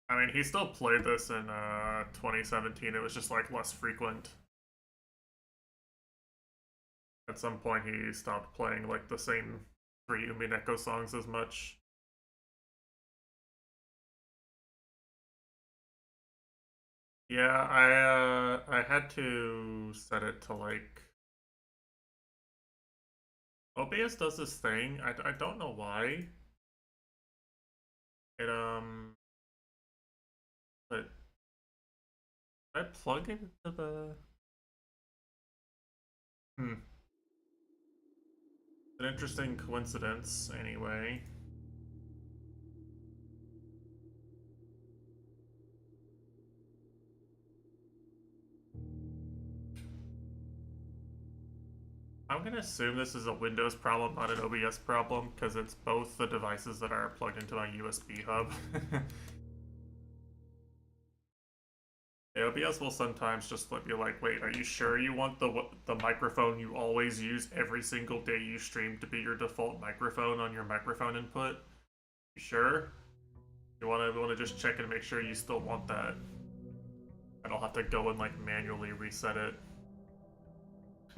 I mean, he still played this in 2017. It was just like less frequent. At some point, he stopped playing like the same three Umineko songs as much. Yeah, I had to set it to like OBS does this thing. I don't know why. It but I plug it into the hmm. An interesting coincidence anyway. I'm gonna assume this is a Windows problem, not an OBS problem, because it's both the devices that are plugged into my USB hub. OBS will sometimes just let you like, wait, are you sure you want the microphone you always use every single day you stream to be your default microphone on your microphone input? You sure? You wanna just check and make sure you still want that. And I'll have to go and like manually reset it.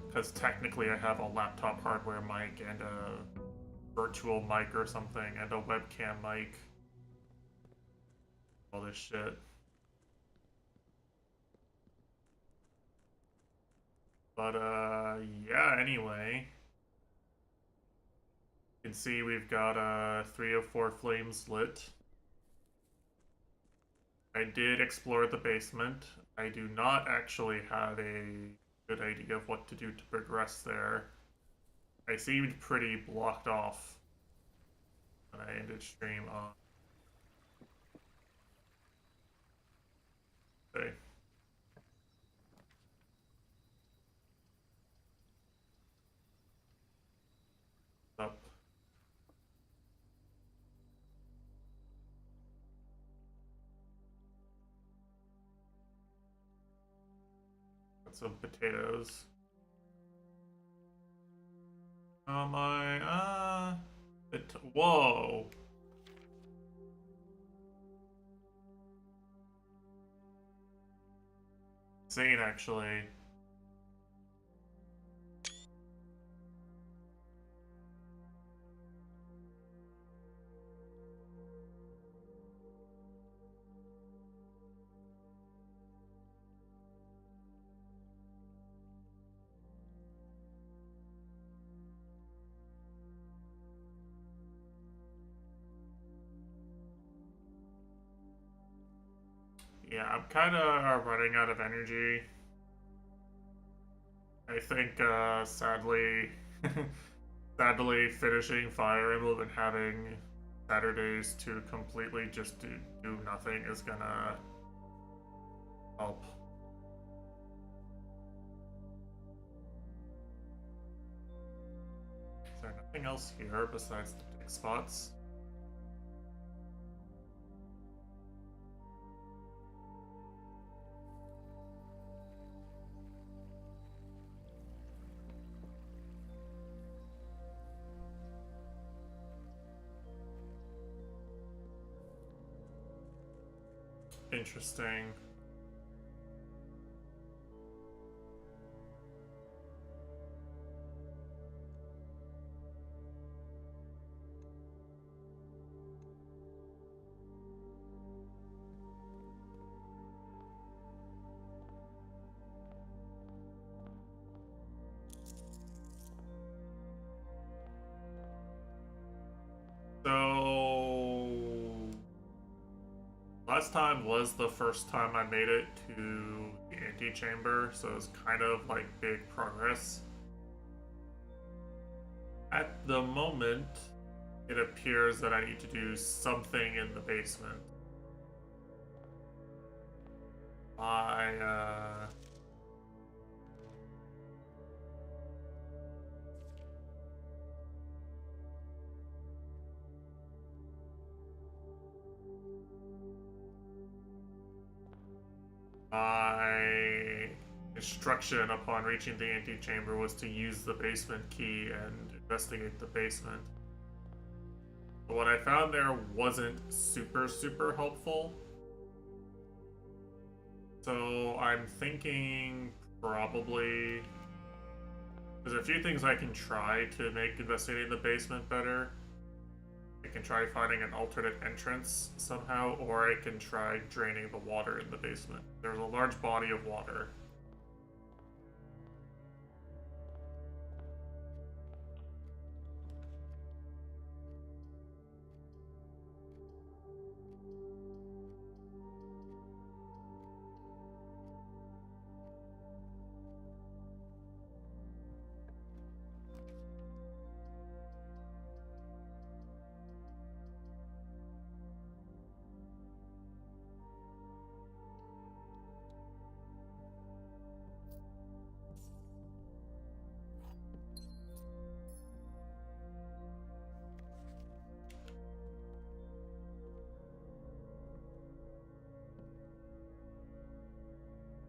Because technically I have a laptop hardware mic and a virtual mic or something and a webcam mic. All this shit. But yeah, anyway. You can see we've got 304 flames lit. I did explore the basement. I do not actually have a good idea of what to do to progress there. I seemed pretty blocked off when I ended stream on. Okay. Up. Got some potatoes. Whoa. Insane, actually. Yeah, I'm kind of running out of energy. I think, sadly, sadly, finishing Fire Emblem and having Saturdays to completely just do nothing is gonna help. Is there nothing else here besides the dig spots? Interesting. So last time was the first time I made it to the antechamber, so it's kind of like big progress. At the moment, it appears that I need to do something in the basement. I My instruction upon reaching the antechamber was to use the basement key and investigate the basement. But what I found there wasn't super helpful. So I'm thinking probably there's a few things I can try to make investigating the basement better. I can try finding an alternate entrance somehow, or I can try draining the water in the basement. There's a large body of water.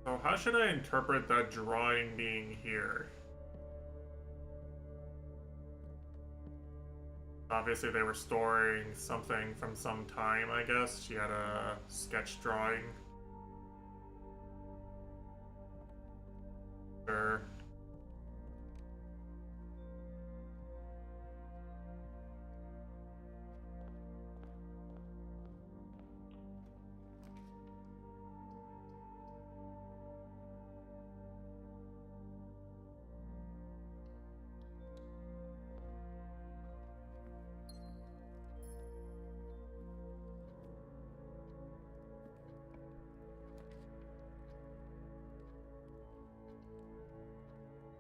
So how should I interpret that drawing being here? Obviously they were storing something from some time, I guess. She had a sketch drawing. Sure.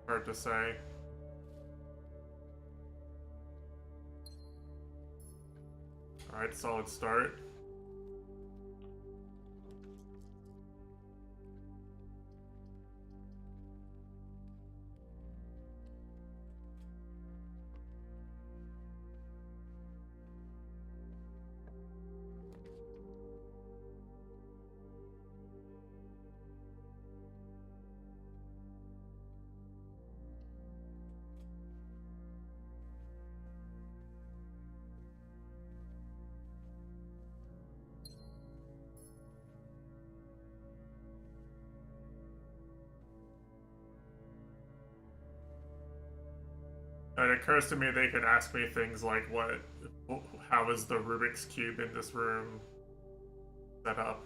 Hard to say. Alright, solid start. It occurs to me they could ask me things like how is the Rubik's Cube in this room set up?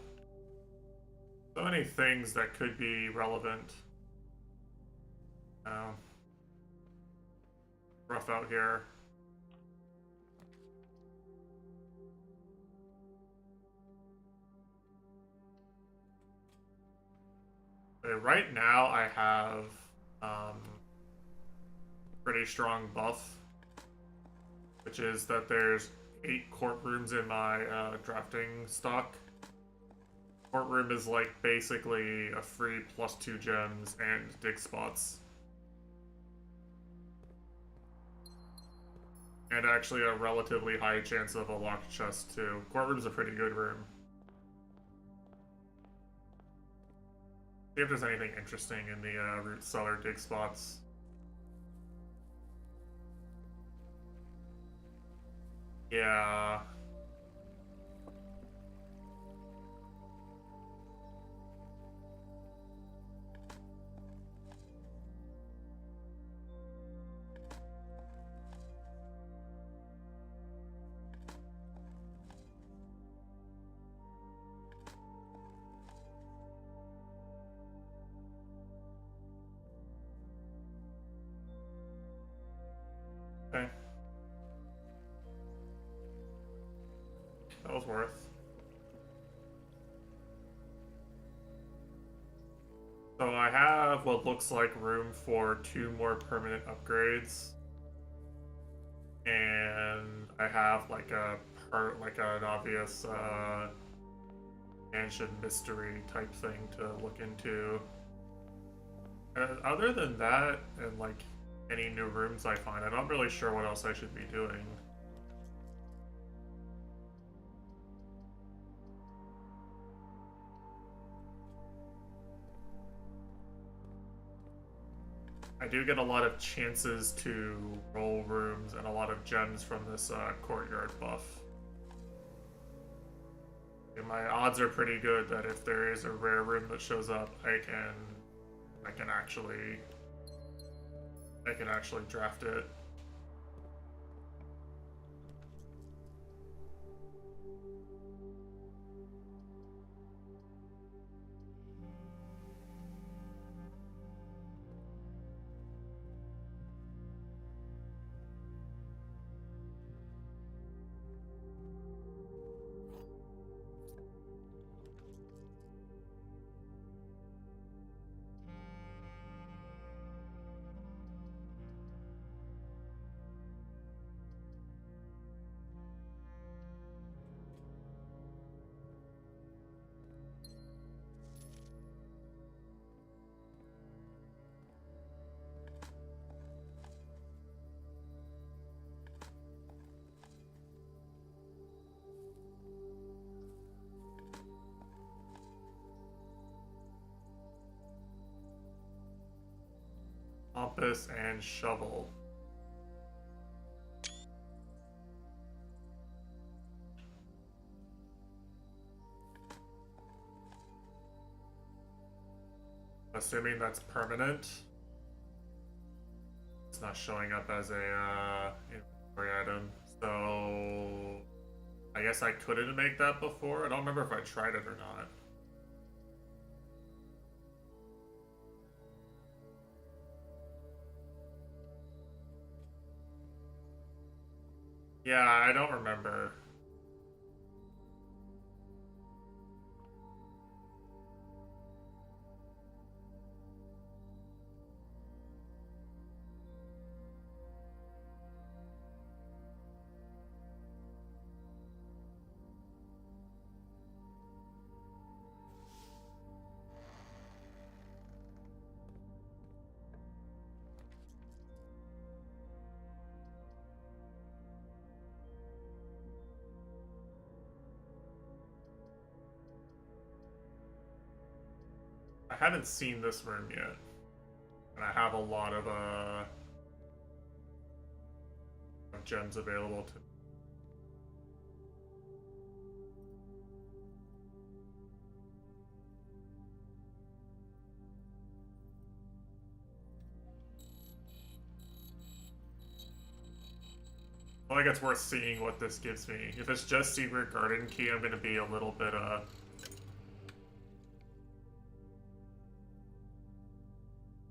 So many things that could be relevant. Oh. Rough out here. Right now I have pretty strong buff, which is that there's 8 courtrooms in my drafting stock. Courtroom is like basically a free +2 gems and dig spots. And actually a relatively high chance of a locked chest too. Courtroom's a pretty good room. See if there's anything interesting in the root cellar dig spots. Yeah. Okay. That was worth. So I have what looks like room for 2 more permanent upgrades. And I have like an obvious mansion mystery type thing to look into. Other than that, and like any new rooms I find, I'm not really sure what else I should be doing. I do get a lot of chances to roll rooms and a lot of gems from this courtyard buff. And my odds are pretty good that if there is a rare room that shows up, I can actually draft it. Compass and shovel. Assuming that's permanent. It's not showing up as a inventory item. So I guess I couldn't make that before. I don't remember if I tried it or not. Yeah, I don't remember. I haven't seen this room yet. And I have a lot of gems available to me. I think it's worth seeing what this gives me. If it's just Secret Garden Key, I'm gonna be a little bit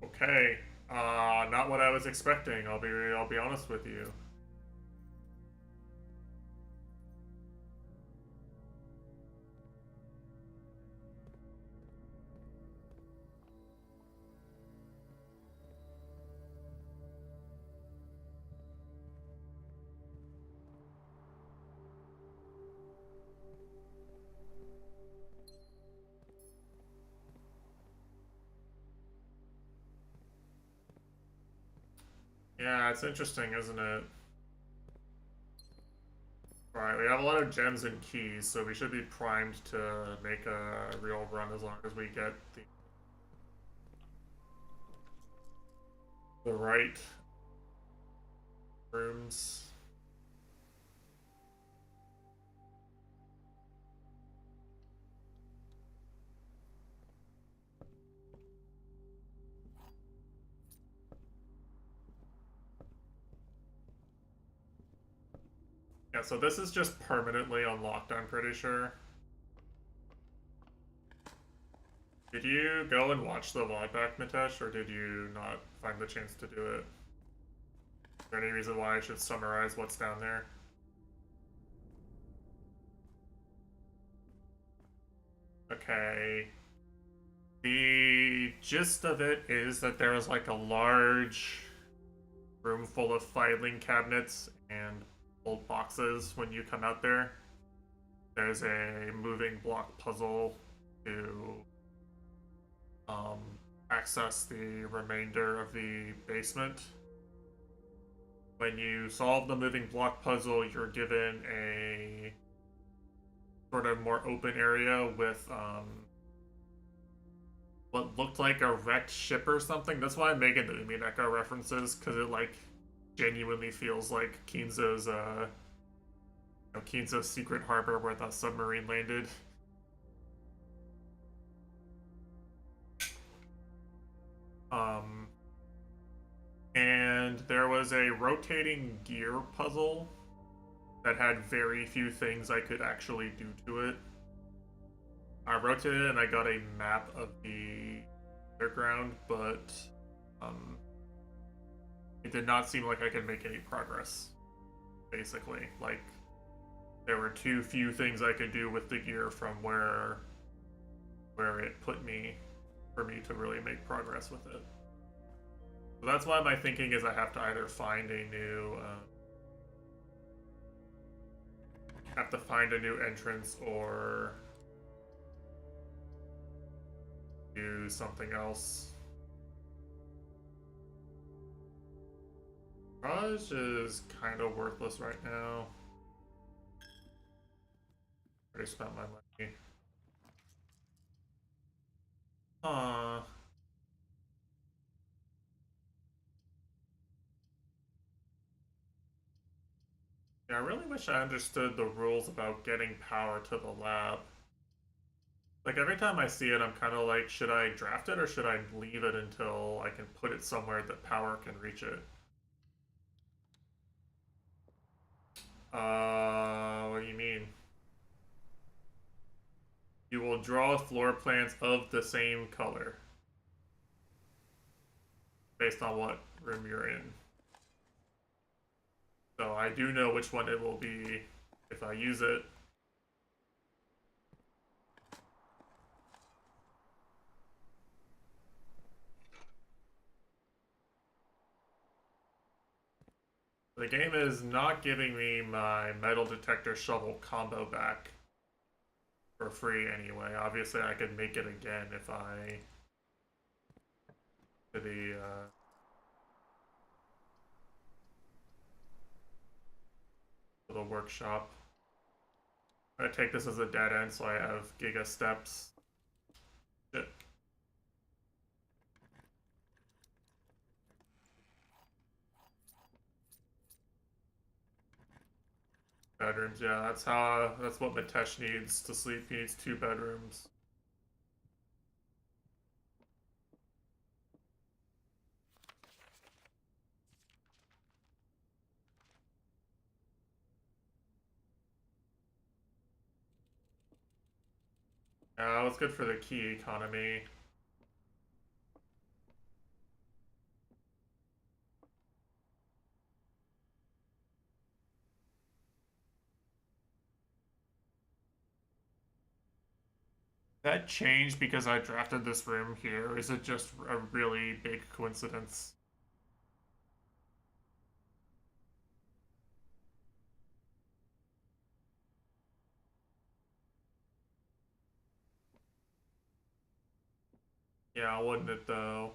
okay. Not what I was expecting. I'll be honest with you. Yeah, it's interesting, isn't it? Alright, we have a lot of gems and keys, so we should be primed to make a real run as long as we get the right rooms. Yeah, so this is just permanently unlocked, I'm pretty sure. Did you go and watch the VOD back, Mitesh, or did you not find the chance to do it? Is there any reason why I should summarize what's down there? Okay. The gist of it is that there is like a large room full of filing cabinets and old boxes when you come out there. There's a moving block puzzle to access the remainder of the basement. When you solve the moving block puzzle, you're given a sort of more open area with what looked like a wrecked ship or something. That's why I'm making the Umineko references, because it like genuinely feels like Kinzo's Kinzo's secret harbor where the submarine landed. was a rotating gear puzzle that had very few things I could actually do to it. I rotated it and I got a map of the underground, but it did not seem like I could make any progress, basically. Like, there were too few things I could do with the gear from where it put me for me to really make progress with it. So that's why my thinking is I have to either find a new entrance or do something else. Garage is kind of worthless right now. Already spent my money. Yeah, I really wish I understood the rules about getting power to the lab. Like, every time I see it, I'm kind of like, should I draft it or should I leave it until I can put it somewhere that power can reach it? What do you mean? You will draw floor plans of the same color based on what room you're in. So I do know which one it will be if I use it. The game is not giving me my metal detector shovel combo back for free anyway. Obviously, I could make it again if I to the workshop. I take this as a dead end, so I have giga steps. Shit. Bedrooms, yeah, that's what Mitesh needs to sleep. He needs 2 bedrooms. Yeah, that's good for the key economy. That changed because I drafted this room here, or is it just a really big coincidence? Yeah, wouldn't it though?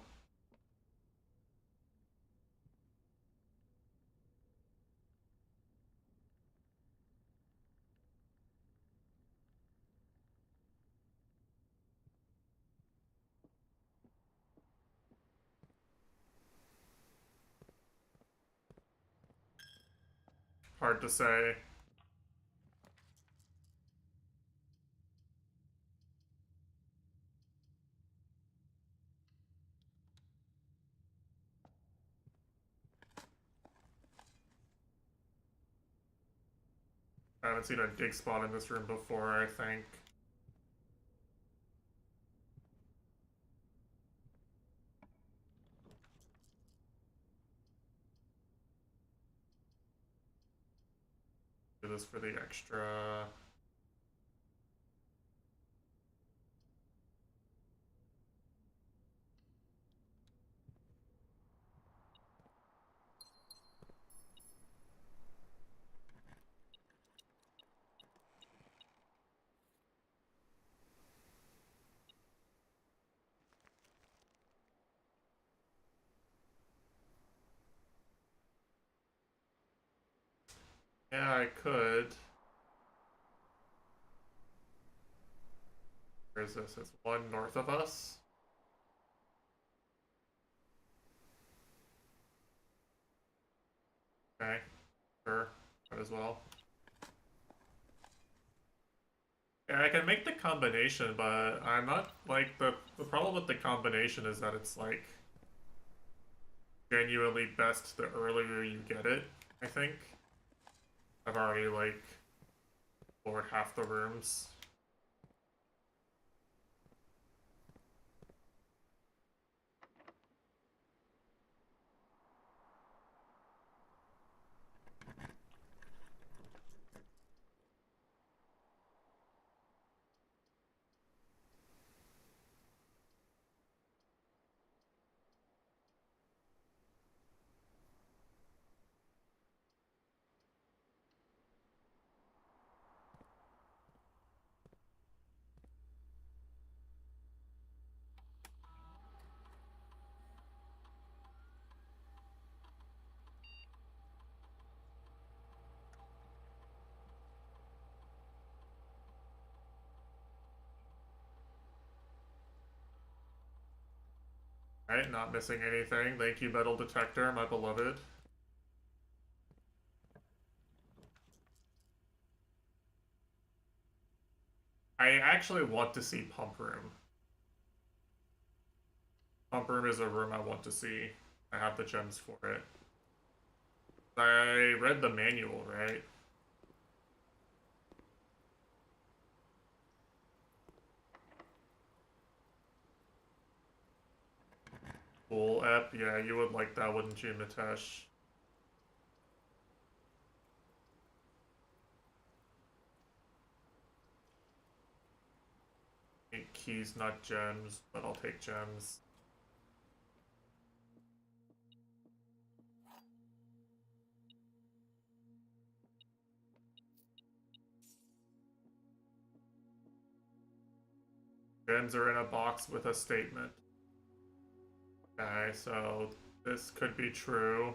Hard to say. I haven't seen a dig spot in this room before, I think. Do this for the extra. Yeah, I could. Where is this? It's one north of us. Okay, sure. Might as well. Yeah, I can make the combination, but I'm not like the problem with the combination is that it's like genuinely best the earlier you get it, I think. I've already, like, explored half the rooms. Alright, not missing anything. Thank you, Metal Detector, my beloved. I actually want to see Pump Room. Pump Room is a room I want to see. I have the gems for it. I read the manual, right? Cool app, yeah, you would like that, wouldn't you, Mitesh? Keys, not gems, but I'll take gems. Gems are in a box with a statement. Okay, so this could be true.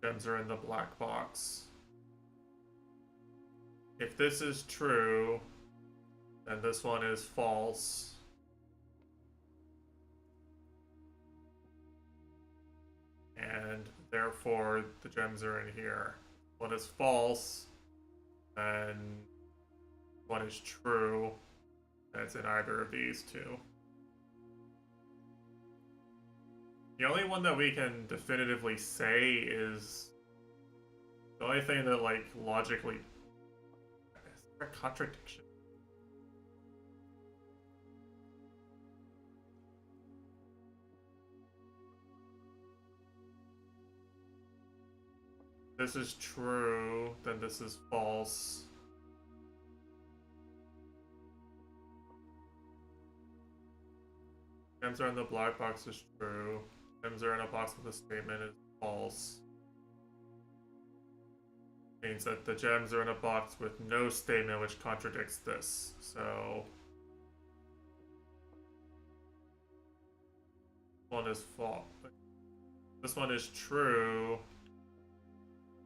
Gems are in the black box. If this is true, then this one is false. And therefore, the gems are in here. One is false, and one is true. And it's in either of these two. The only one that we can definitively say is the only thing that, like, logically. Is there a contradiction? This is true, then this is false. Gems are in the black box is true. Gems are in a box with a statement is false. Means that the gems are in a box with no statement, which contradicts this. So one is false. This one is true.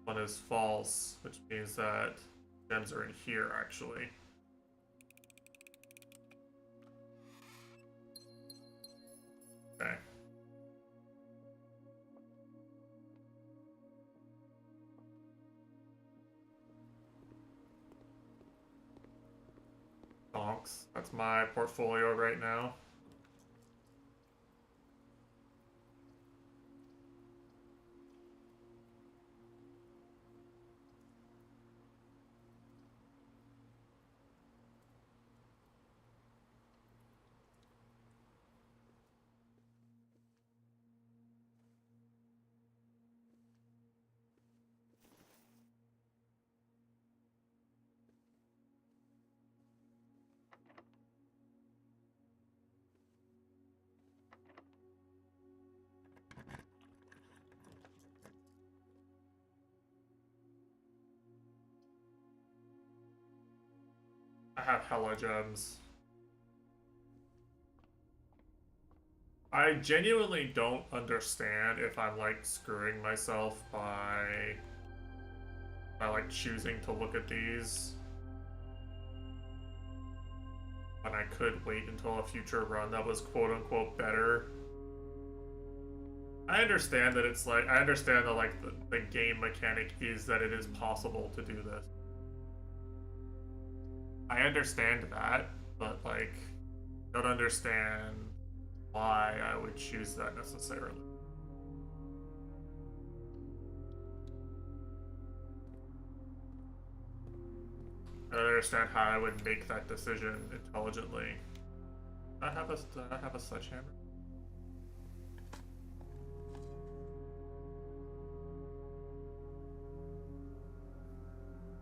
One is false, which means that gems are in here actually. Okay. Donks. That's my portfolio right now. I have hella gems. I genuinely don't understand if I'm like screwing myself by like choosing to look at these when I could wait until a future run that was quote unquote better. I understand that it's like I understand that like the game mechanic is that it is possible to do this. I understand that, but like don't understand why I would choose that necessarily. I don't understand how I would make that decision intelligently. Do I have a sledgehammer?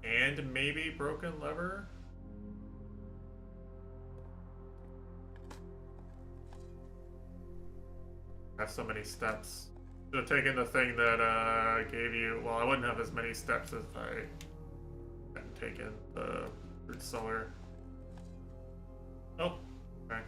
And maybe broken lever? I have so many steps. Should have taken the thing that gave you. Well, I wouldn't have as many steps if I hadn't taken the root cellar. Oh, okay.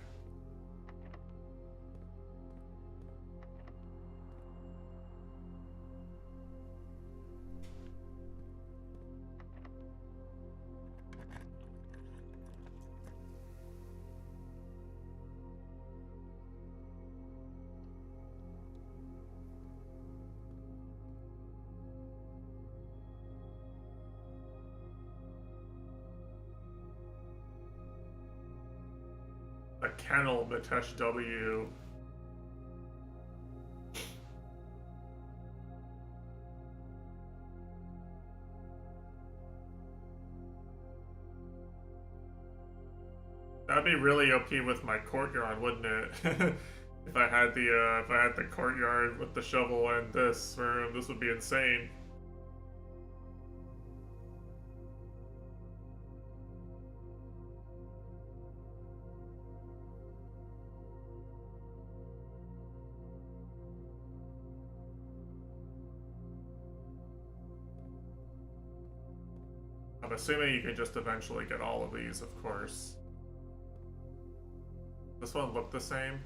A kennel, Mitesh W. That'd be really OP with my courtyard, wouldn't it? If I had the courtyard with the shovel and this room, this would be insane. I'm assuming you can just eventually get all of these, of course. This one looked the same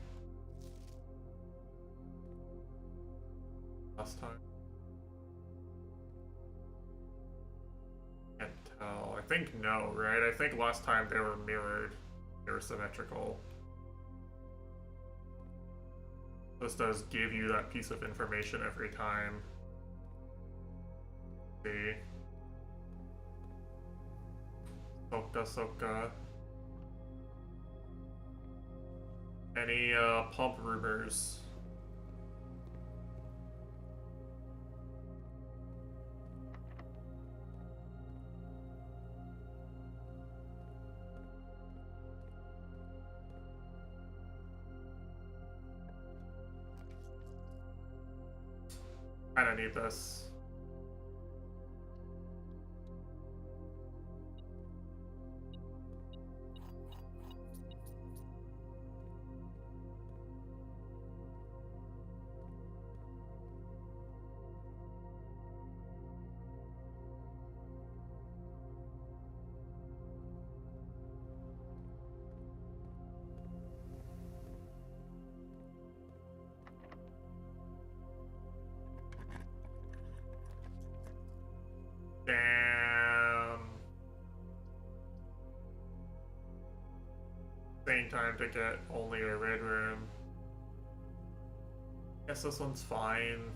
last time. Can't tell. I think no, right? I think last time they were mirrored. They were symmetrical. This does give you that piece of information every time. See. Soka. Any pump rumors? Kinda need this. Damn. Same time to get only a red room. Guess this one's fine.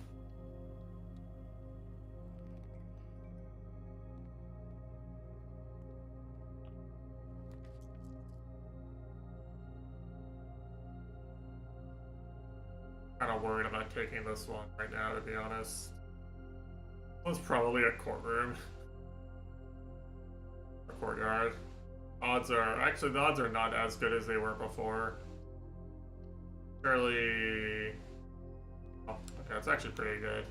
Kinda worried about taking this one right now, to be honest. Was probably a courtroom. A courtyard. Odds are actually the odds are not as good as they were before. Fairly. Oh, okay, it's actually pretty good.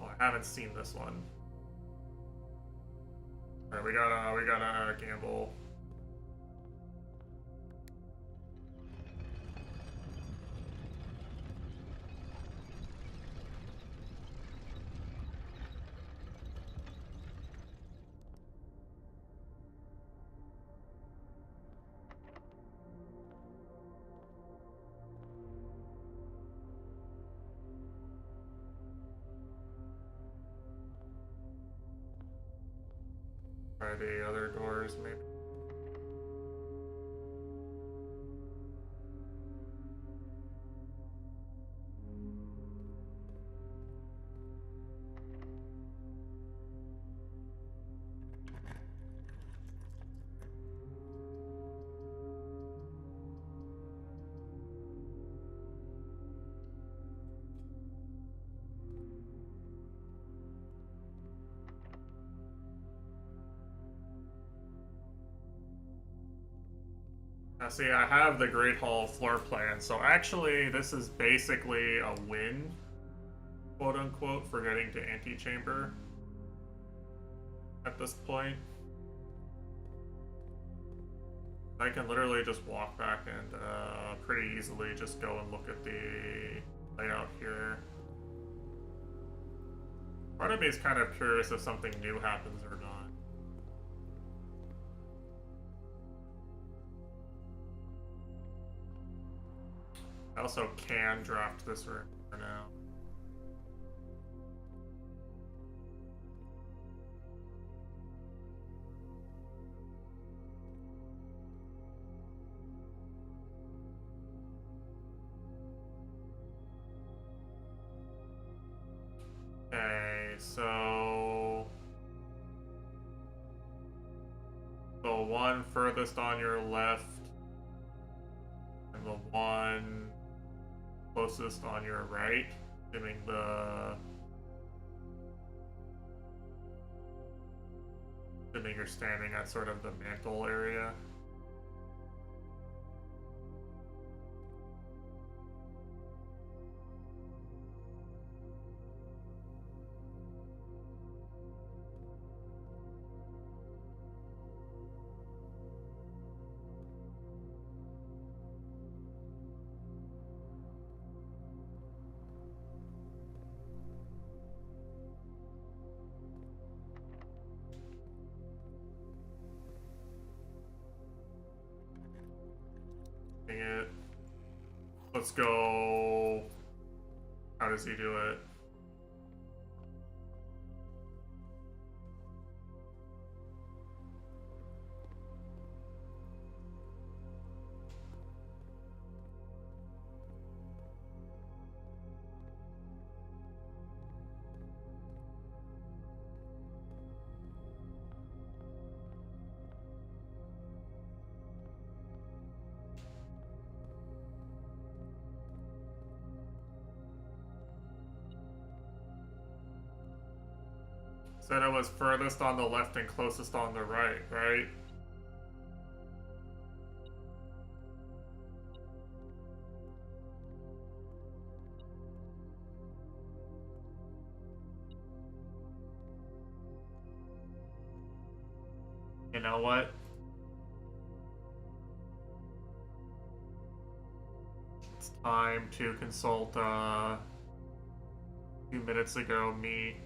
Oh, I haven't seen this one. Alright, we gotta gamble. Try the other doors, maybe. Now see, I have the Great Hall floor plan, so actually this is basically a win, quote unquote, for getting to Antechamber at this point. I can literally just walk back and pretty easily just go and look at the layout here. Part of me is kind of curious if something new happens or not. I also can draft this for now. Okay, so the one furthest on your left and the one closest on your right, assuming you're standing at sort of the mantle area. It. Let's go. How does he do it? Said it was furthest on the left and closest on the right, right? You know what? It's time to consult a few minutes ago me.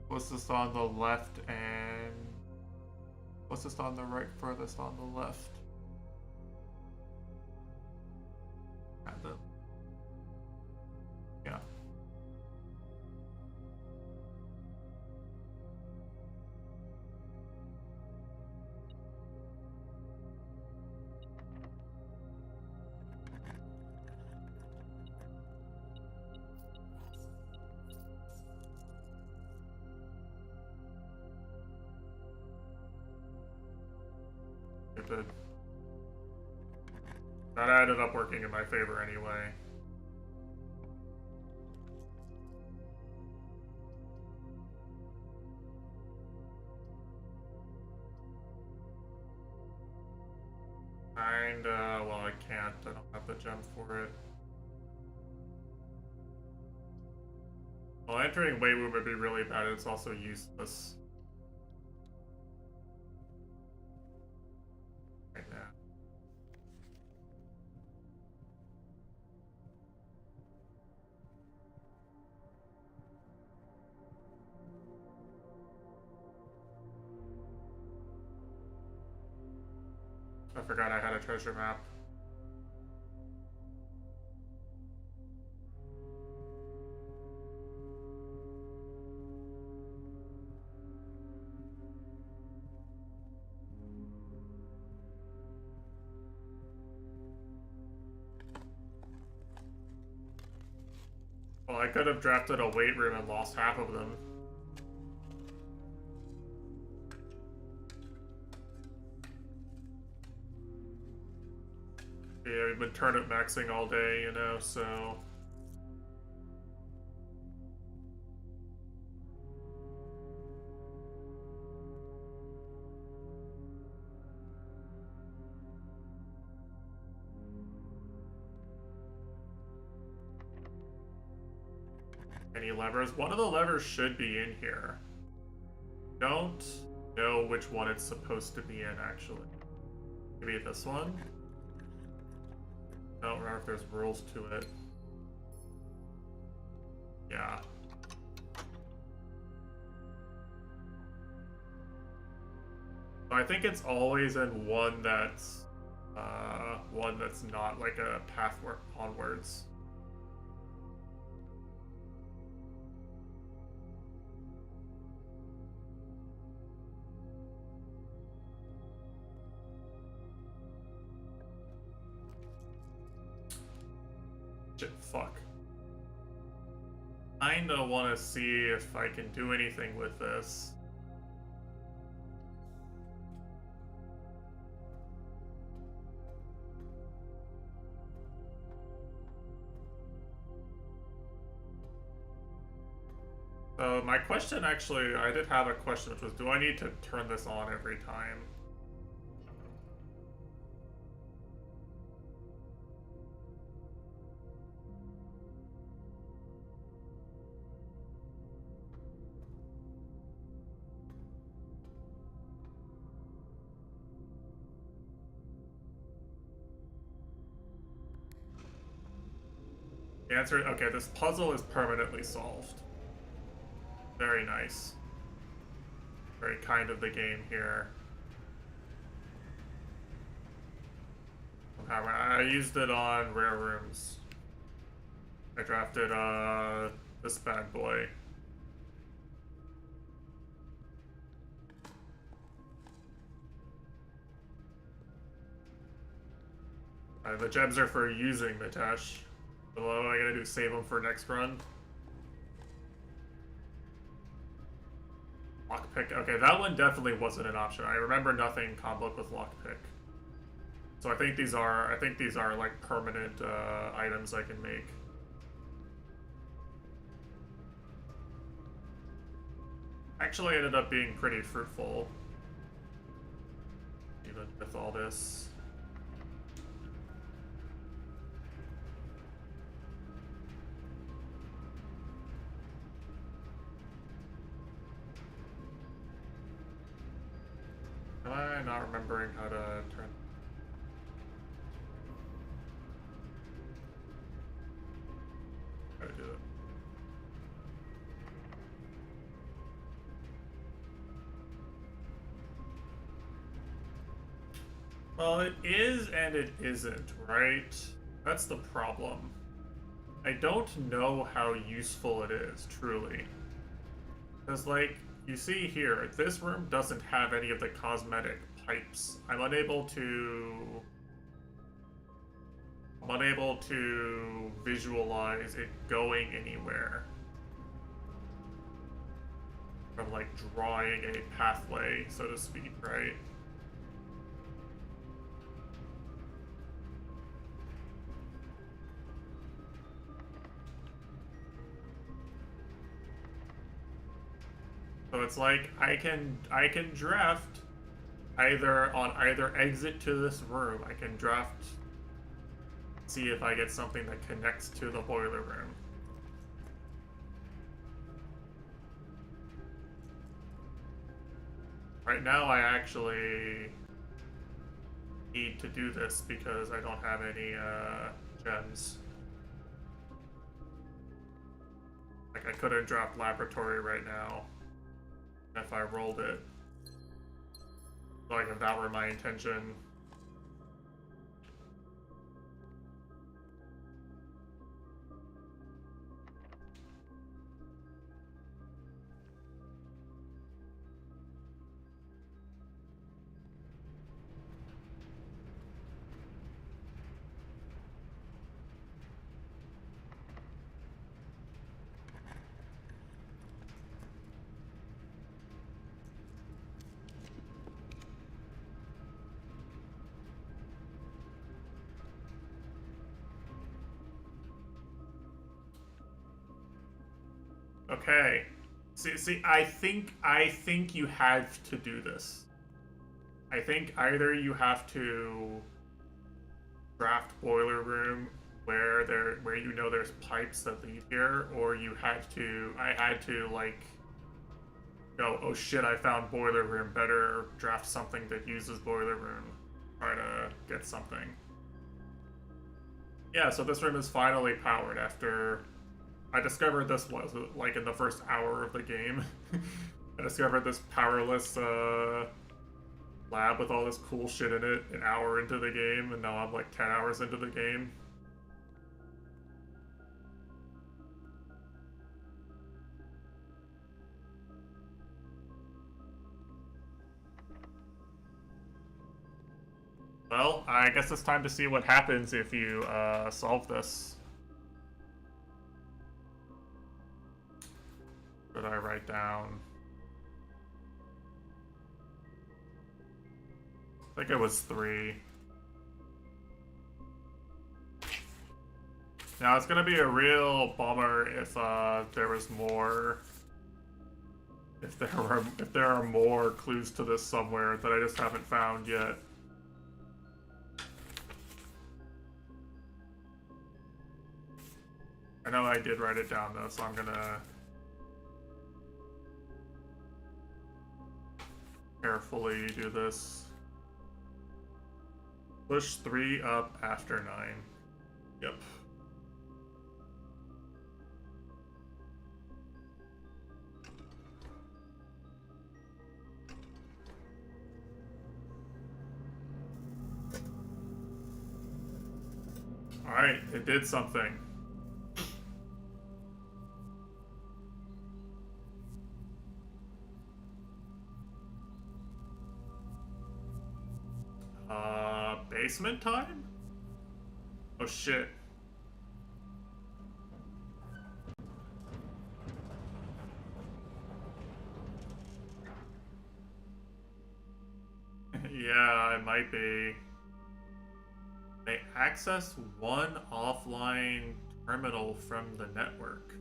Closest on the left and closest on the right, furthest on the left. Yeah. Stupid. That ended up working in my favor anyway. Well, I can't. I don't have the gem for it. Well, entering Weiwu would be really bad. It's also useless. Right now. I forgot I had a treasure map. Well, I could have drafted a weight room and lost half of them. Yeah, we've been turnip maxing all day, you know, so... any levers. One of the levers should be in here. Don't know which one it's supposed to be in, actually. Maybe this one? I don't remember if there's rules to it. Yeah. I think it's always in one that's not like a path onwards. Shit, fuck. Kinda wanna see if I can do anything with this. So my question, actually, I did have a question, which was, do I need to turn this on every time? The answer, okay, this puzzle is permanently solved. Very nice. Very kind of the game here. Okay, I used it on Rare Rooms. I drafted this bad boy. The gems are for using the Tesh. So what am I gonna do? Save them for next run? Lockpick. Okay, that one definitely wasn't an option. I remember nothing comboed with lockpick. So I think these are like permanent items I can make. Actually ended up being pretty fruitful. Even with all this. Am I not remembering how to turn? How to do it? Well, it is and it isn't, right? That's the problem. I don't know how useful it is, truly. Because, like, you see here, this room doesn't have any of the cosmetic pipes. I'm unable to visualize it going anywhere. From, like, drawing a pathway, so to speak, right? So it's like I can draft either on either exit to this room. I can draft, see if I get something that connects to the boiler room. Right now I actually need to do this because I don't have any gems. Like I couldn't draft laboratory right now if I rolled it. Like if that were my intention. Okay. See, I think you have to do this. I think either you have to draft boiler room where you know there's pipes that lead here, or I had to like go, oh shit, I found boiler room, better draft something that uses boiler room, try to get something. Yeah, so this room is finally powered after I discovered this was like in the first hour of the game. I discovered this powerless lab with all this cool shit in it an hour into the game, and now I'm like 10 hours into the game. Well, I guess it's time to see what happens if you solve this. What did I write down? I think it was 3. Now it's gonna be a real bummer if there was more. If there are more clues to this somewhere that I just haven't found yet. I know I did write it down though, so I'm gonna carefully do this. Push 3 up after 9. Yep. Alright, it did something. Basement time? Oh shit. Yeah, it might be. They access one offline terminal from the network.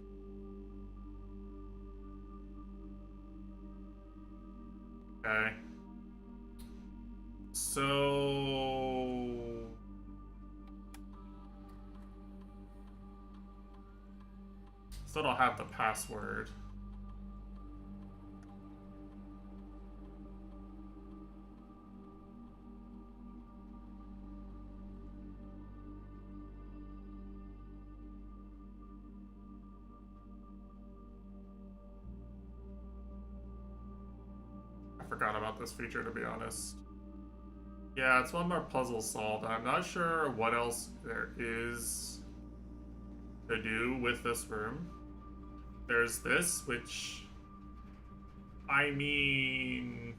Okay. So... Still don't have the password. I forgot about this feature, to be honest. Yeah, it's one more puzzle solved. I'm not sure what else there is to do with this room. There's this, which... I mean...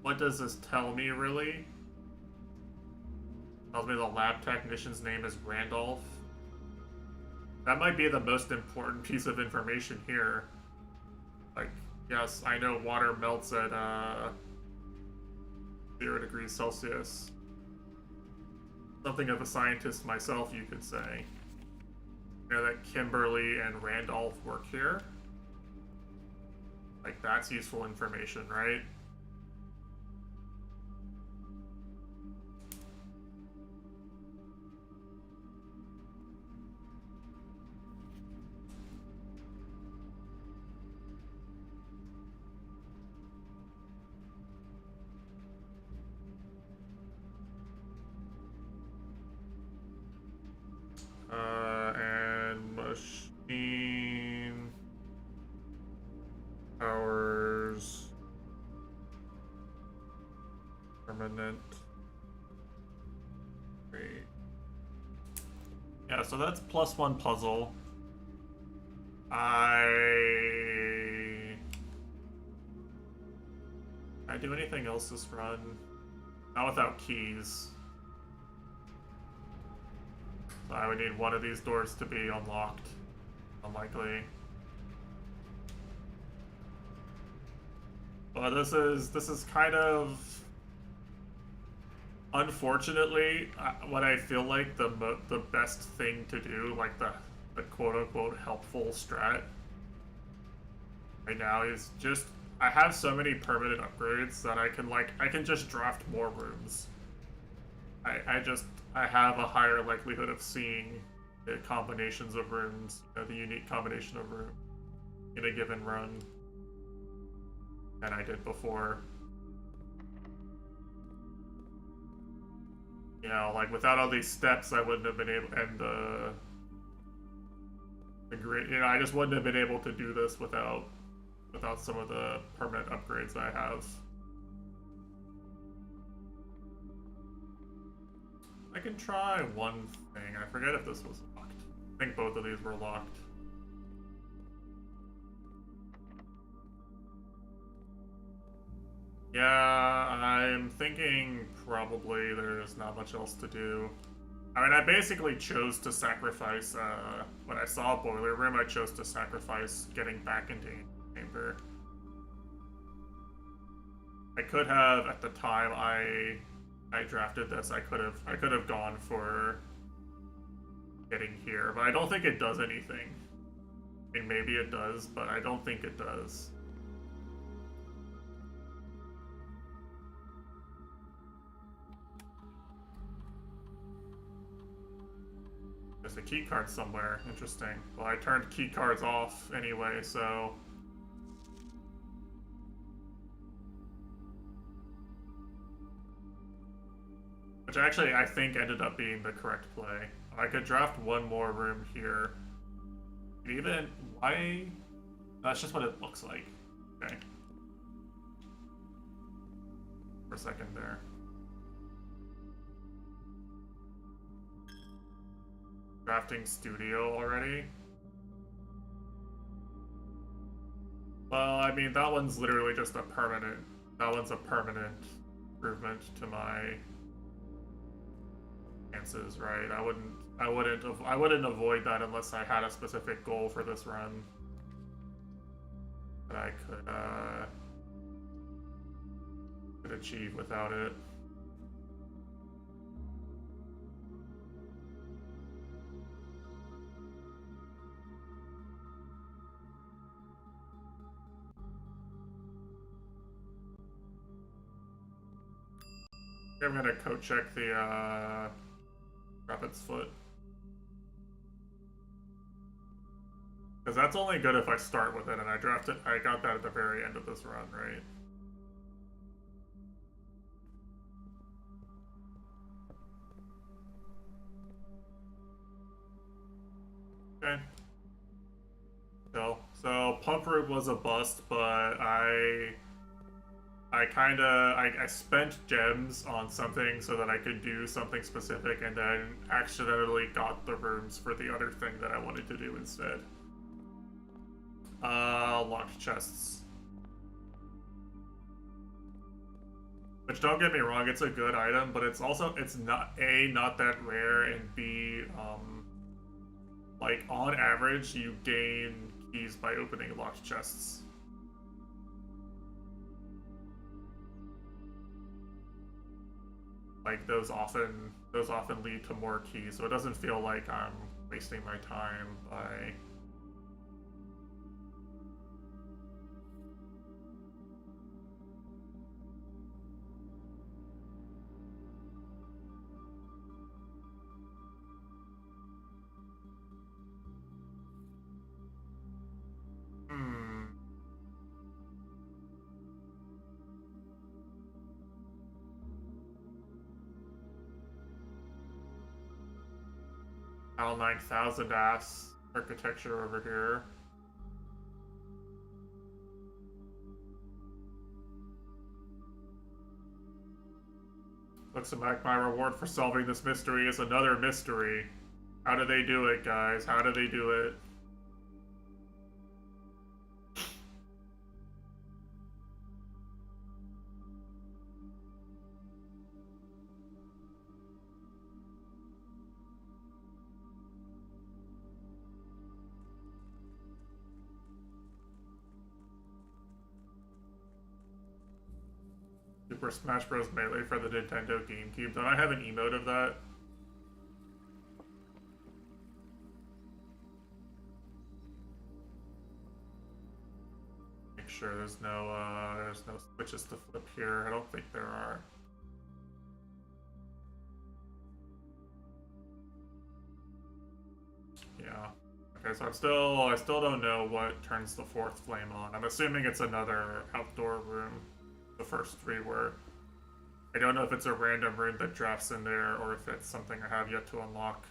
What does this tell me, really? Tells me the lab technician's name is Randolph. That might be the most important piece of information here. Like, yes, I know water melts at 0 degrees Celsius. Something of a scientist myself, you could say. You know that Kimberly and Randolph work here? Like, that's useful information, right? And machine powers permanent. Great. Yeah, so that's +1 puzzle. Can I do anything else this run? Not without keys. So I would need one of these doors to be unlocked. Unlikely. But this is kind of, unfortunately, what I feel like the best thing to do, like the quote unquote helpful strat right now is just, I have so many permanent upgrades that I can just draft more rooms. I have a higher likelihood of seeing the combinations of rooms, the unique combination of rooms in a given run than I did before. Like without all these steps, I wouldn't have been able, and the grid, I just wouldn't have been able to do this without some of the permanent upgrades I have. I can try one thing. I forget if this was locked. I think both of these were locked. Yeah, I'm thinking probably there's not much else to do. I mean, I basically chose to sacrifice, when I saw Boiler Room, I chose to sacrifice getting back into Chamber. I could have, at the time I drafted this, I could have gone for getting here, but I don't think it does anything. I mean, maybe it does, but I don't think it does. There's a key card somewhere. Interesting. Well, I turned key cards off anyway, so... Which actually, I think ended up being the correct play. I could draft one more room here. Even... Why... That's just what it looks like. Okay. For a second there. Drafting studio already? Well, I mean, that one's literally just a permanent... That one's a permanent improvement to my chances, right? I wouldn't avoid that unless I had a specific goal for this run that I could achieve without it. I'm gonna code check the Rabbit's Foot. Because that's only good if I start with it, and I got that at the very end of this run, right? Okay. So Pump Room was a bust, but I spent gems on something so that I could do something specific, and then accidentally got the rooms for the other thing that I wanted to do instead. Locked chests. Which, don't get me wrong, it's a good item, but it's not, A, not that rare, and B, like, on average, you gain keys by opening locked chests. Like, those often lead to more keys, so it doesn't feel like I'm wasting my time by... HAL 9000 ass architecture over here. Looks like my reward for solving this mystery is another mystery. How do they do it, guys? How do they do it? Super Smash Bros. Melee for the Nintendo GameCube. Don't I have an emote of that? Make sure there's no switches to flip here. I don't think there are. Yeah. Okay, so I still don't know what turns the fourth flame on. I'm assuming it's another outdoor room. The first three were. I don't know if it's a random rune that drafts in there or if it's something I have yet to unlock.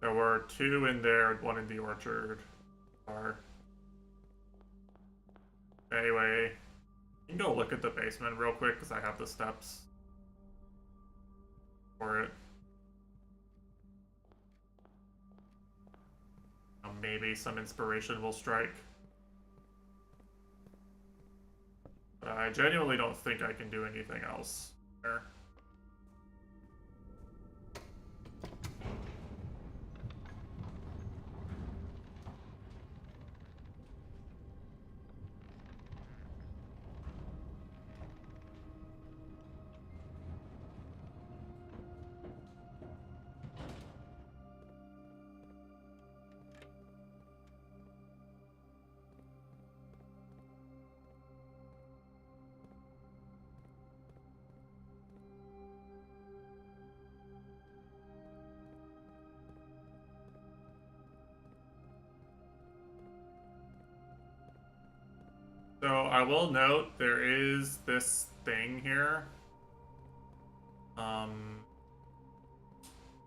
There were two in there, one in the orchard. Anyway, you can go look at the basement real quick because I have the steps for it. Maybe some inspiration will strike. But I genuinely don't think I can do anything else there. So I will note there is this thing here.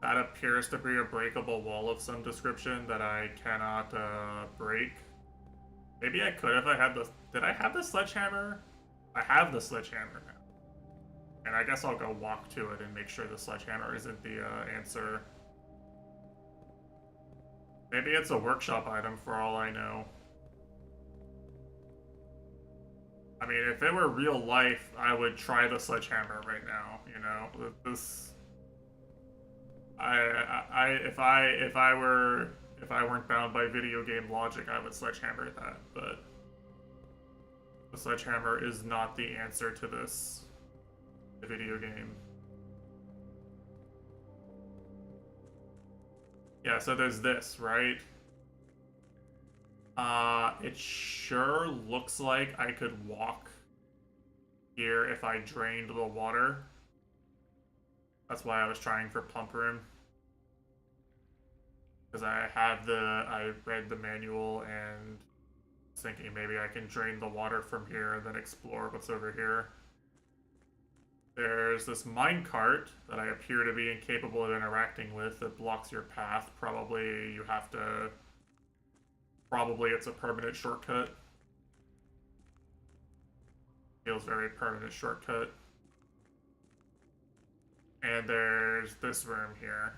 That appears to be a breakable wall of some description that I cannot break. Maybe I could if I had the. Did I have the sledgehammer? I have the sledgehammer now. And I guess I'll go walk to it and make sure the sledgehammer isn't the answer. Maybe it's a workshop item for all I know. I mean, if it were real life, I would try the sledgehammer right now. You know, this. If I weren't bound by video game logic, I would sledgehammer that. But the sledgehammer is not the answer to this video game. Yeah, so there's this, right? It sure looks like I could walk here if I drained the water. That's why I was trying for pump room. Because I read the manual and was thinking maybe I can drain the water from here and then explore what's over here. There's this minecart that I appear to be incapable of interacting with that blocks your path. Probably it's a permanent shortcut. Feels very permanent shortcut. And there's this room here.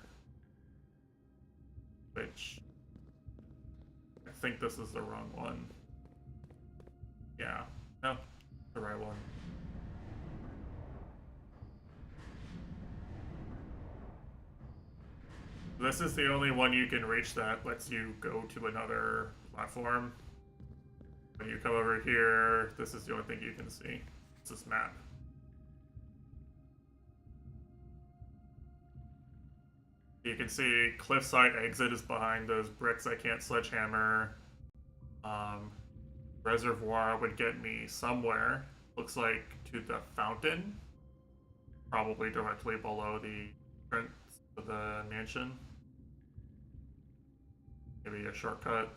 Which I think this is the wrong one. Yeah. No, the right one. This is the only one you can reach that lets you go to another platform. When you come over here, this is the only thing you can see. It's this map. You can see cliffside exit is behind those bricks I can't sledgehammer. Reservoir would get me somewhere. Looks like to the fountain. Probably directly below the entrance to the mansion. Maybe a shortcut.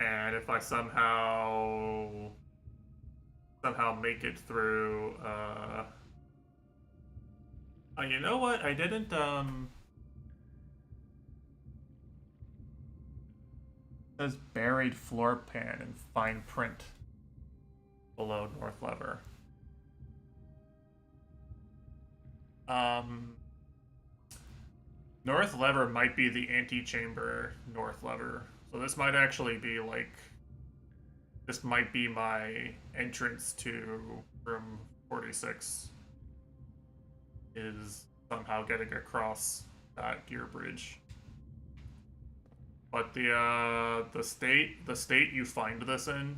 And if I somehow make it through, oh, you know what? I didn't, it says buried floor pan in fine print below North Lever. North Lever might be the antechamber North Lever. So this might actually be like, this might be my entrance to room 46. Is somehow getting across that gear bridge. But the state you find this in,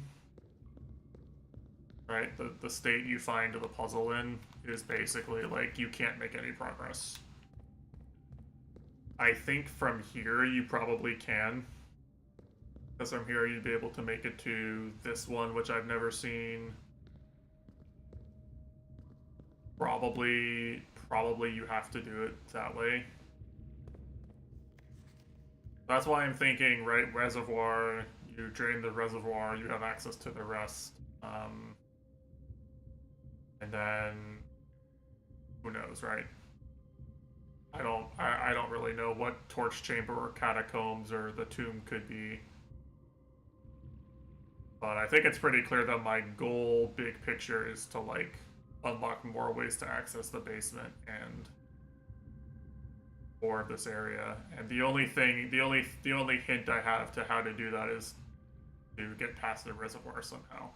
right? The state you find the puzzle in is basically like you can't make any progress. I think from here you probably can. Because from here you'd be able to make it to this one, which I've never seen. Probably probably you have to do it that way. That's why I'm thinking, right, reservoir, you drain the reservoir, you have access to the rest. And then, who knows, right? I don't really know what torch chamber or catacombs or the tomb could be. But I think it's pretty clear that my goal, big picture, is to, like, unlock more ways to access the basement and more of this area. And the only hint I have to how to do that is to get past the reservoir somehow.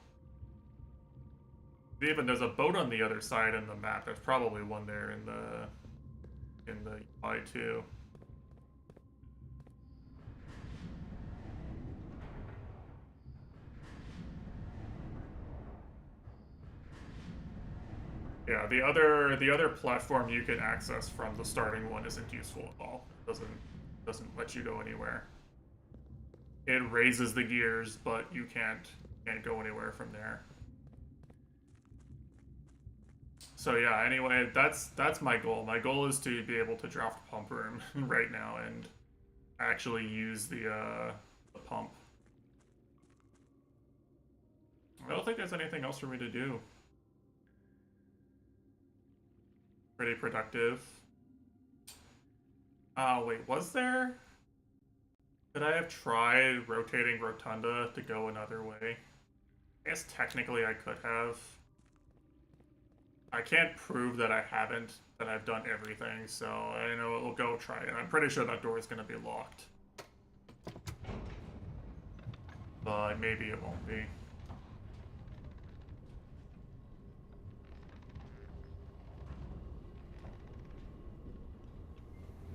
Even there's a boat on the other side in the map. There's probably one there in the UI too. Yeah, the other platform you can access from the starting one isn't useful at all. It doesn't let you go anywhere. It raises the gears, but you can't go anywhere from there. So yeah, anyway, that's my goal. My goal is to be able to draft pump room right now and actually use the pump. I don't think there's anything else for me to do. Pretty productive. Wait, was there? Could I have tried rotating Rotunda to go another way? I guess technically I could have. I can't prove that I haven't, that I've done everything, so I know we'll go try it. I'm pretty sure that door is going to be locked. But maybe it won't be.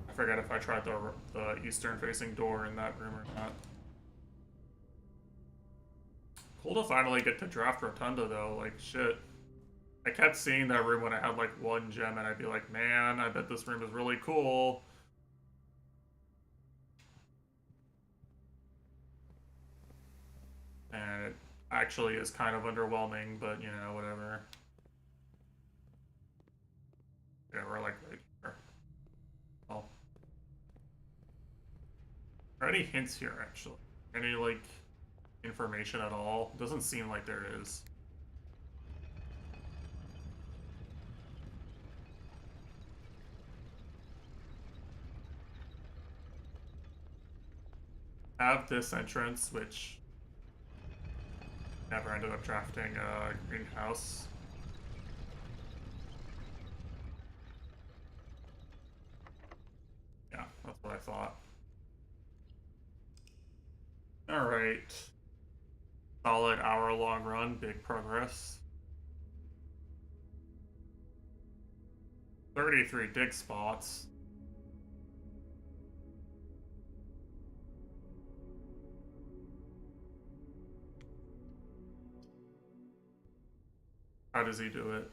I forget if I tried the eastern-facing door in that room or not. Cool to finally get to draft Rotunda, though. Like, shit. I kept seeing that room when I had, like, one gem, and I'd be like, man, I bet this room is really cool. And it actually is kind of underwhelming, but, you know, whatever. Yeah, we're, like, right here. Well. Are there any hints here, actually? Any, like, information at all? Doesn't seem like there is. Have this entrance, which never ended up drafting a greenhouse. Yeah, that's what I thought. Alright. Solid hour-long run, big progress. 33 dig spots. How does he do it?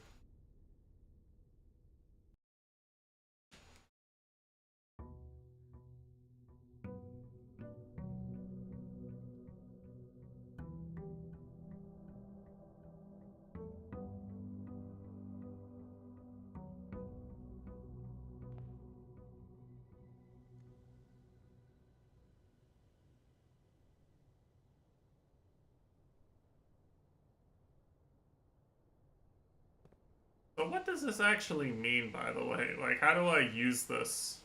So what does this actually mean, by the way? Like, how do I use this?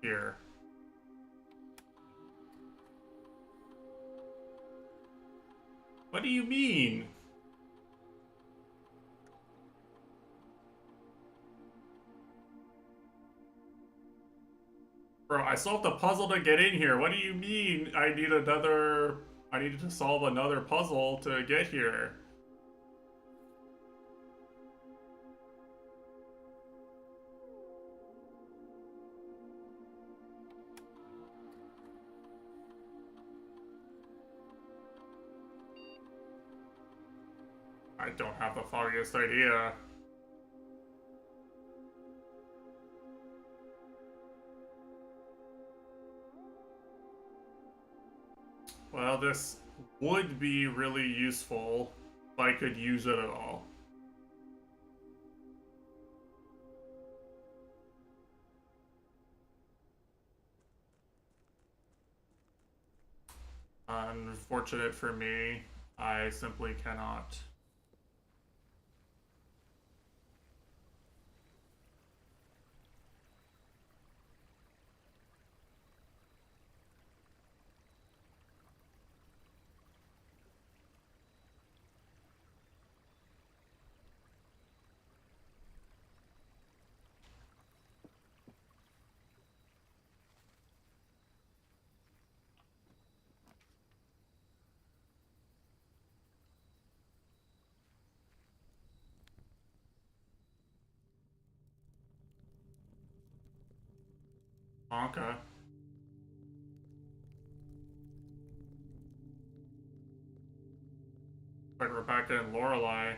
Here. What do you mean? Bro, I solved a puzzle to get in here. What do you mean I needed to solve another puzzle to get here? I don't have the foggiest idea. Well, this would be really useful if I could use it at all. Unfortunate for me, I simply cannot. Okay. Like Rebecca and Lorelai.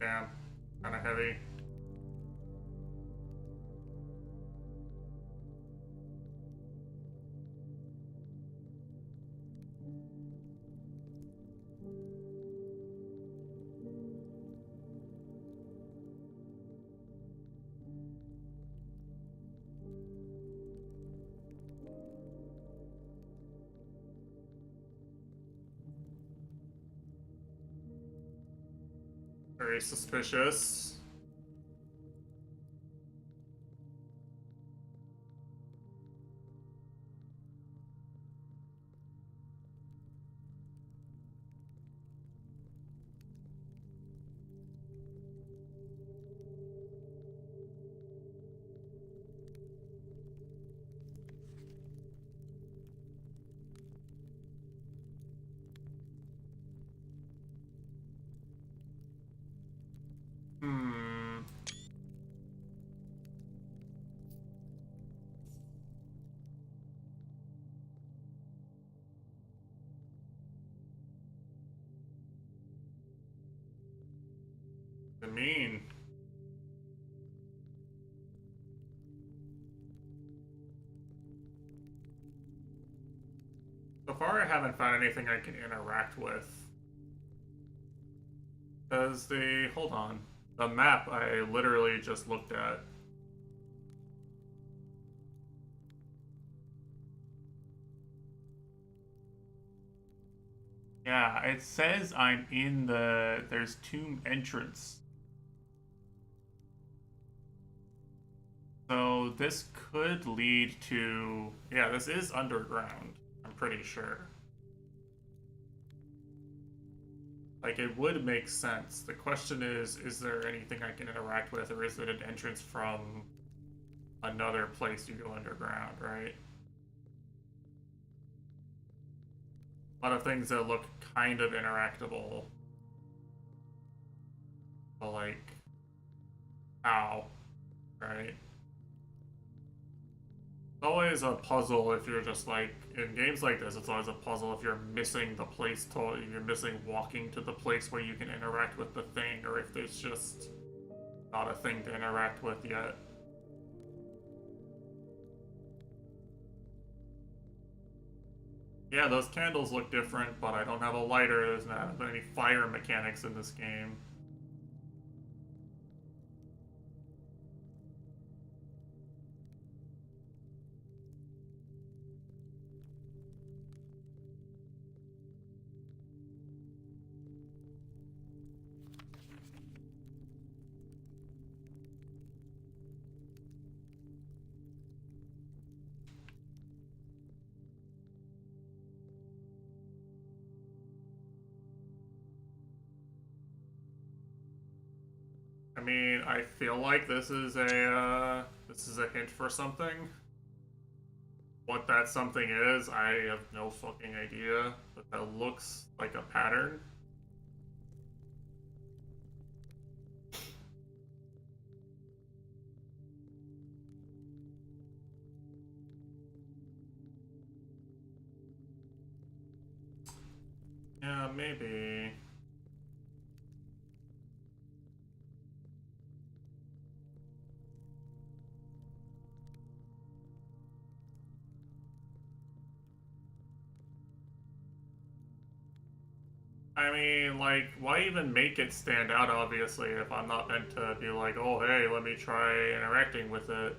Damn. Kind of heavy. Very suspicious. Hmm. I mean, so far I haven't found anything I can interact with. Because hold on, the map I literally just looked at. Yeah, it says I'm in there's two entrance. So this could lead to, yeah, this is underground, I'm pretty sure. Like, it would make sense. The question is there anything I can interact with, or is it an entrance from another place you go underground, right? A lot of things that look kind of interactable. But, like, how, right? It's always a puzzle if you're just like, in games like this, it's always a puzzle if you're missing the place to, you're missing walking to the place where you can interact with the thing, or if there's just not a thing to interact with yet. Yeah, those candles look different, but I don't have a lighter. There's not any fire mechanics in this game. I mean, I feel like this is a hint for something. What that something is, I have no fucking idea, but that looks like a pattern. Yeah, maybe. I mean, like, why even make it stand out, obviously, if I'm not meant to be like, oh, hey, let me try interacting with it.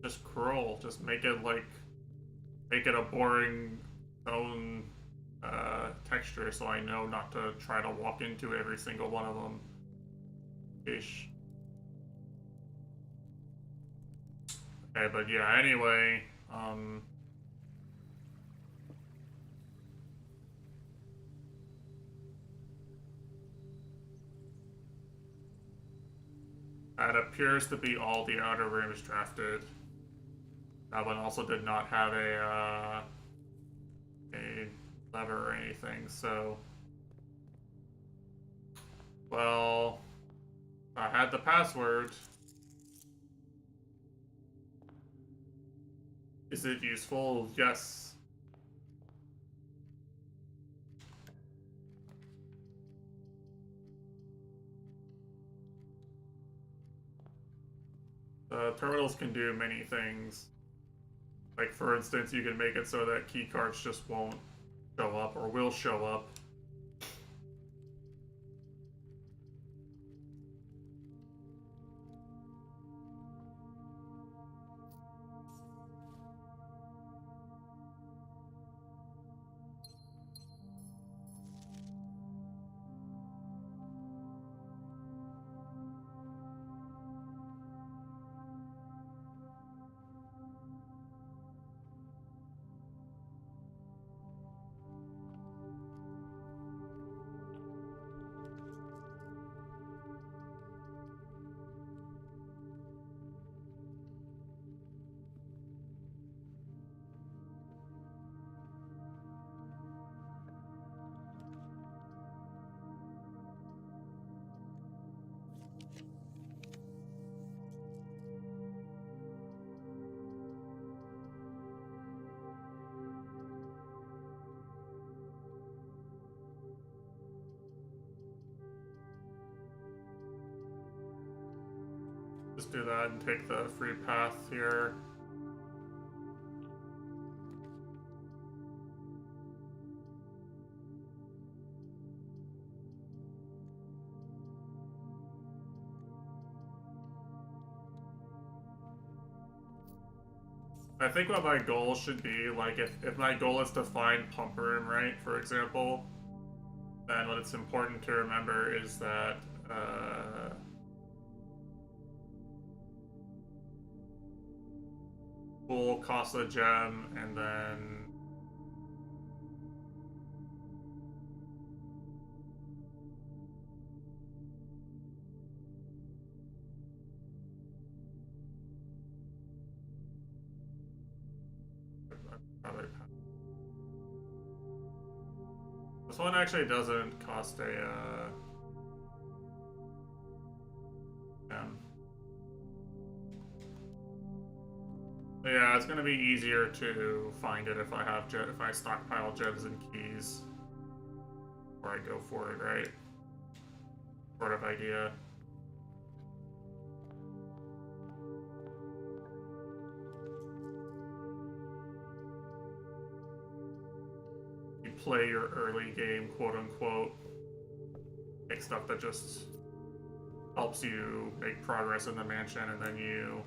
Just cruel. Just make it, like, make it a boring tone texture so I know not to try to walk into every single one of them. Ish. Okay, but yeah, anyway, that appears to be all the outer rooms drafted. That one also did not have a lever or anything, so... Well, I had the password. Is it useful? Yes. Terminals can do many things. Like, for instance, you can make it so that keycards just won't show up or will show up. Just do that and take the free path here. I think what my goal should be, like, if my goal is to find pump room, right, for example, then what it's important to remember is that, full cost a gem, and then... Probably... This one actually doesn't cost a, gem. But yeah, it's gonna be easier to find it if I have if I stockpile gems and keys before I go for it, right? Sort of idea. You play your early game, quote unquote, make stuff that just helps you make progress in the mansion, and then you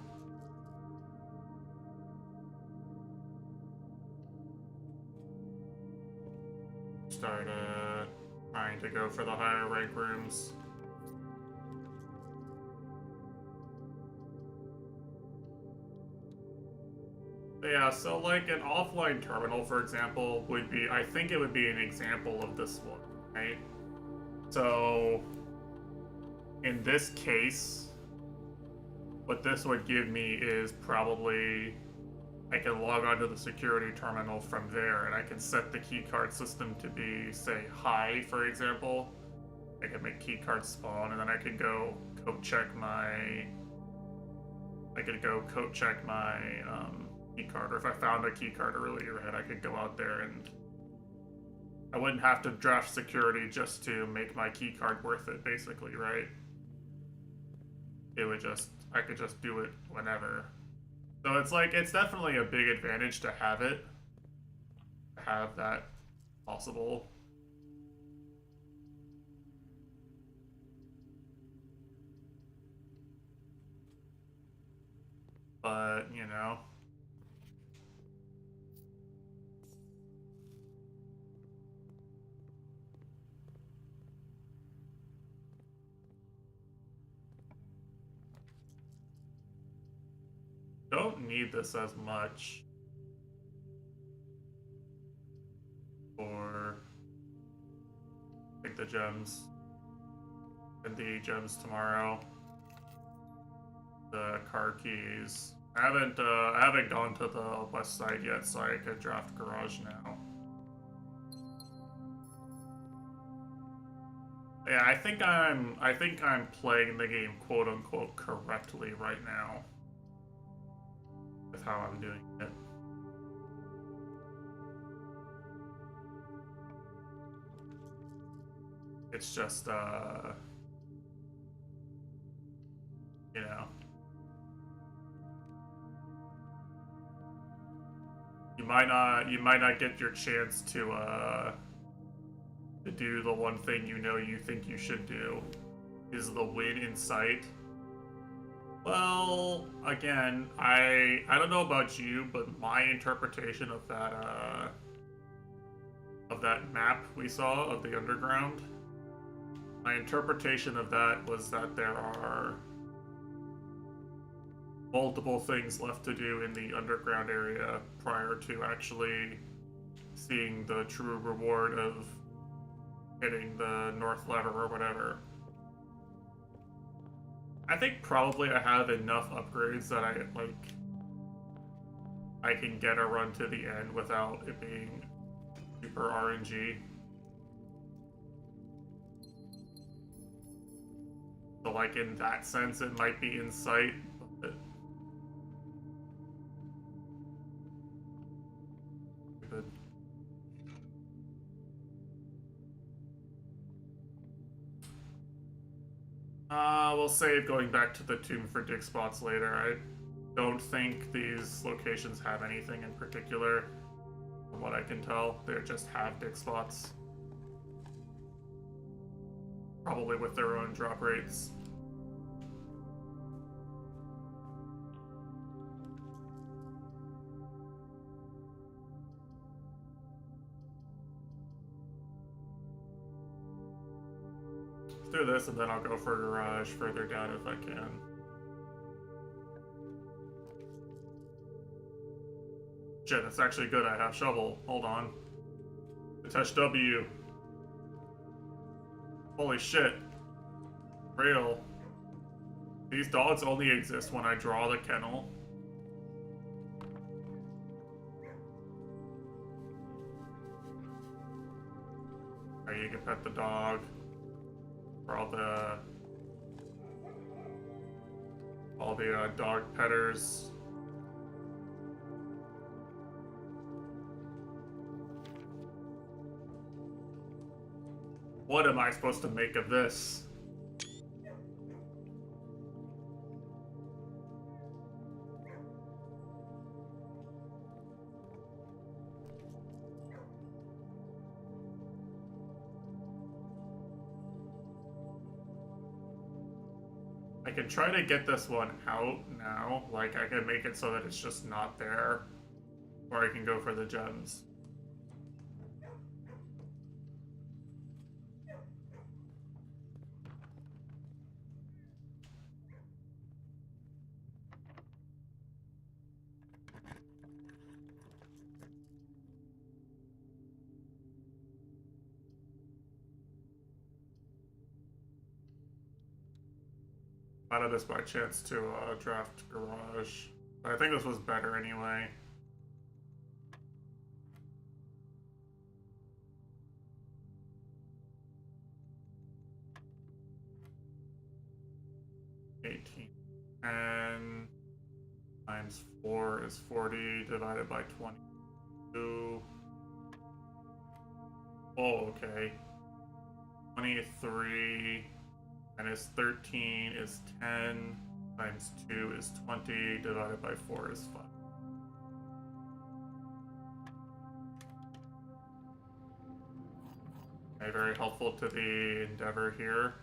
start trying to go for the higher rank rooms. But yeah, so like an offline terminal, for example, would be, I think it would be an example of this one, right? So in this case, what this would give me is probably I can log onto the security terminal from there, and I can set the keycard system to be, say, high, for example. I can make keycard spawn, and then I can go code check my. I could go code check my keycard, or if I found a keycard earlier, and I could go out there and I wouldn't have to draft security just to make my keycard worth it, basically, right? It would just, I could just do it whenever. So it's like, it's definitely a big advantage to have it, to have that possible. But, you know. Don't need this as much for like the gems and the gems tomorrow. The car keys. I haven't gone to the west side yet, so I could draft garage now. Yeah, I think I'm playing the game quote unquote correctly right now. With how I'm doing it. It's just you know, you might not get your chance to do the one thing you think you should do. Is the win in sight? Well, again, I don't know about you, but my interpretation of that map we saw of the underground, my interpretation of that was that there are multiple things left to do in the underground area prior to actually seeing the true reward of hitting the north lever or whatever. I think probably I have enough upgrades that I can get a run to the end without it being super RNG. So like in that sense it might be in sight, but we'll save going back to the tomb for dig spots later. I don't think these locations have anything in particular, from what I can tell. They just have dig spots. Probably with their own drop rates. Do this, and then I'll go for garage further down if I can. Shit, that's actually good. I have shovel. Hold on. Touch W. Holy shit. Real. These dogs only exist when I draw the kennel. Alright, you can pet the dog. For all the dog petters. What am I supposed to make of this? I can try to get this one out now. Like, I can make it so that it's just not there. Or I can go for the gems. Out of this by chance to draft garage. But I think this was better anyway. And times 4 is 40 divided by 22. Oh, okay. 23 minus 13 is 10 times 2 is 20 divided by 4 is 5. Okay, very helpful to the endeavor here.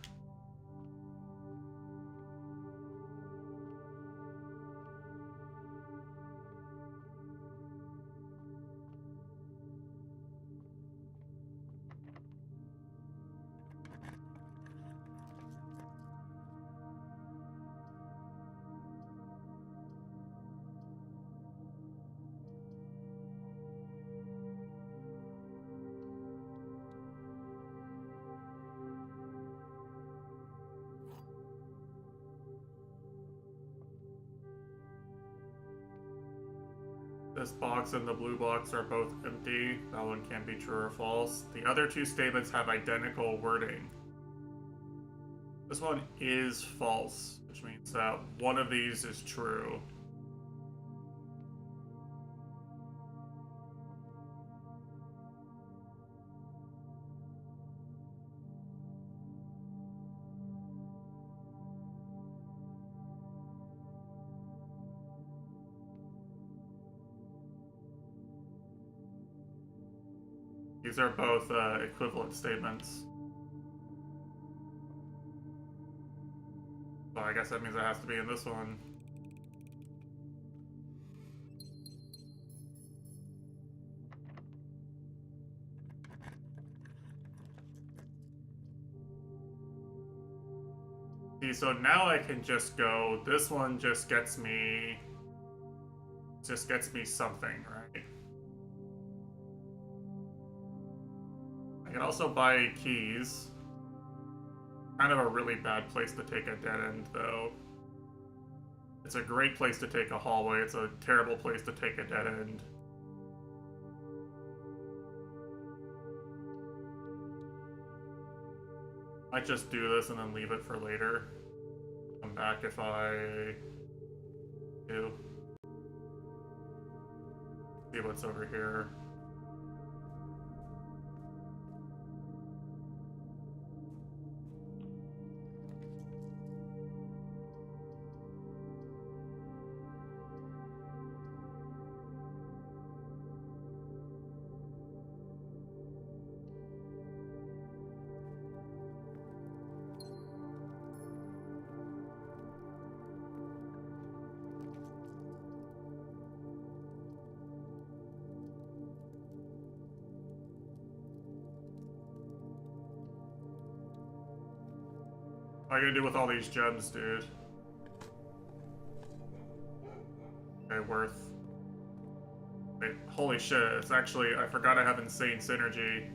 This box and the blue box are both empty. That one can be true or false. The other two statements have identical wording. This one is false, which means that one of these is true. These are both equivalent statements. So I guess that means it has to be in this one. See, so now I can just go, this one just gets me something, right? I can also buy keys. Kind of a really bad place to take a dead end, though. It's a great place to take a hallway. It's a terrible place to take a dead end. I just do this and then leave it for later. Come back if I do. See what's over here. What are you gonna do with all these gems, dude? Okay, worth. Wait, holy shit, it's actually, I forgot I have insane synergy.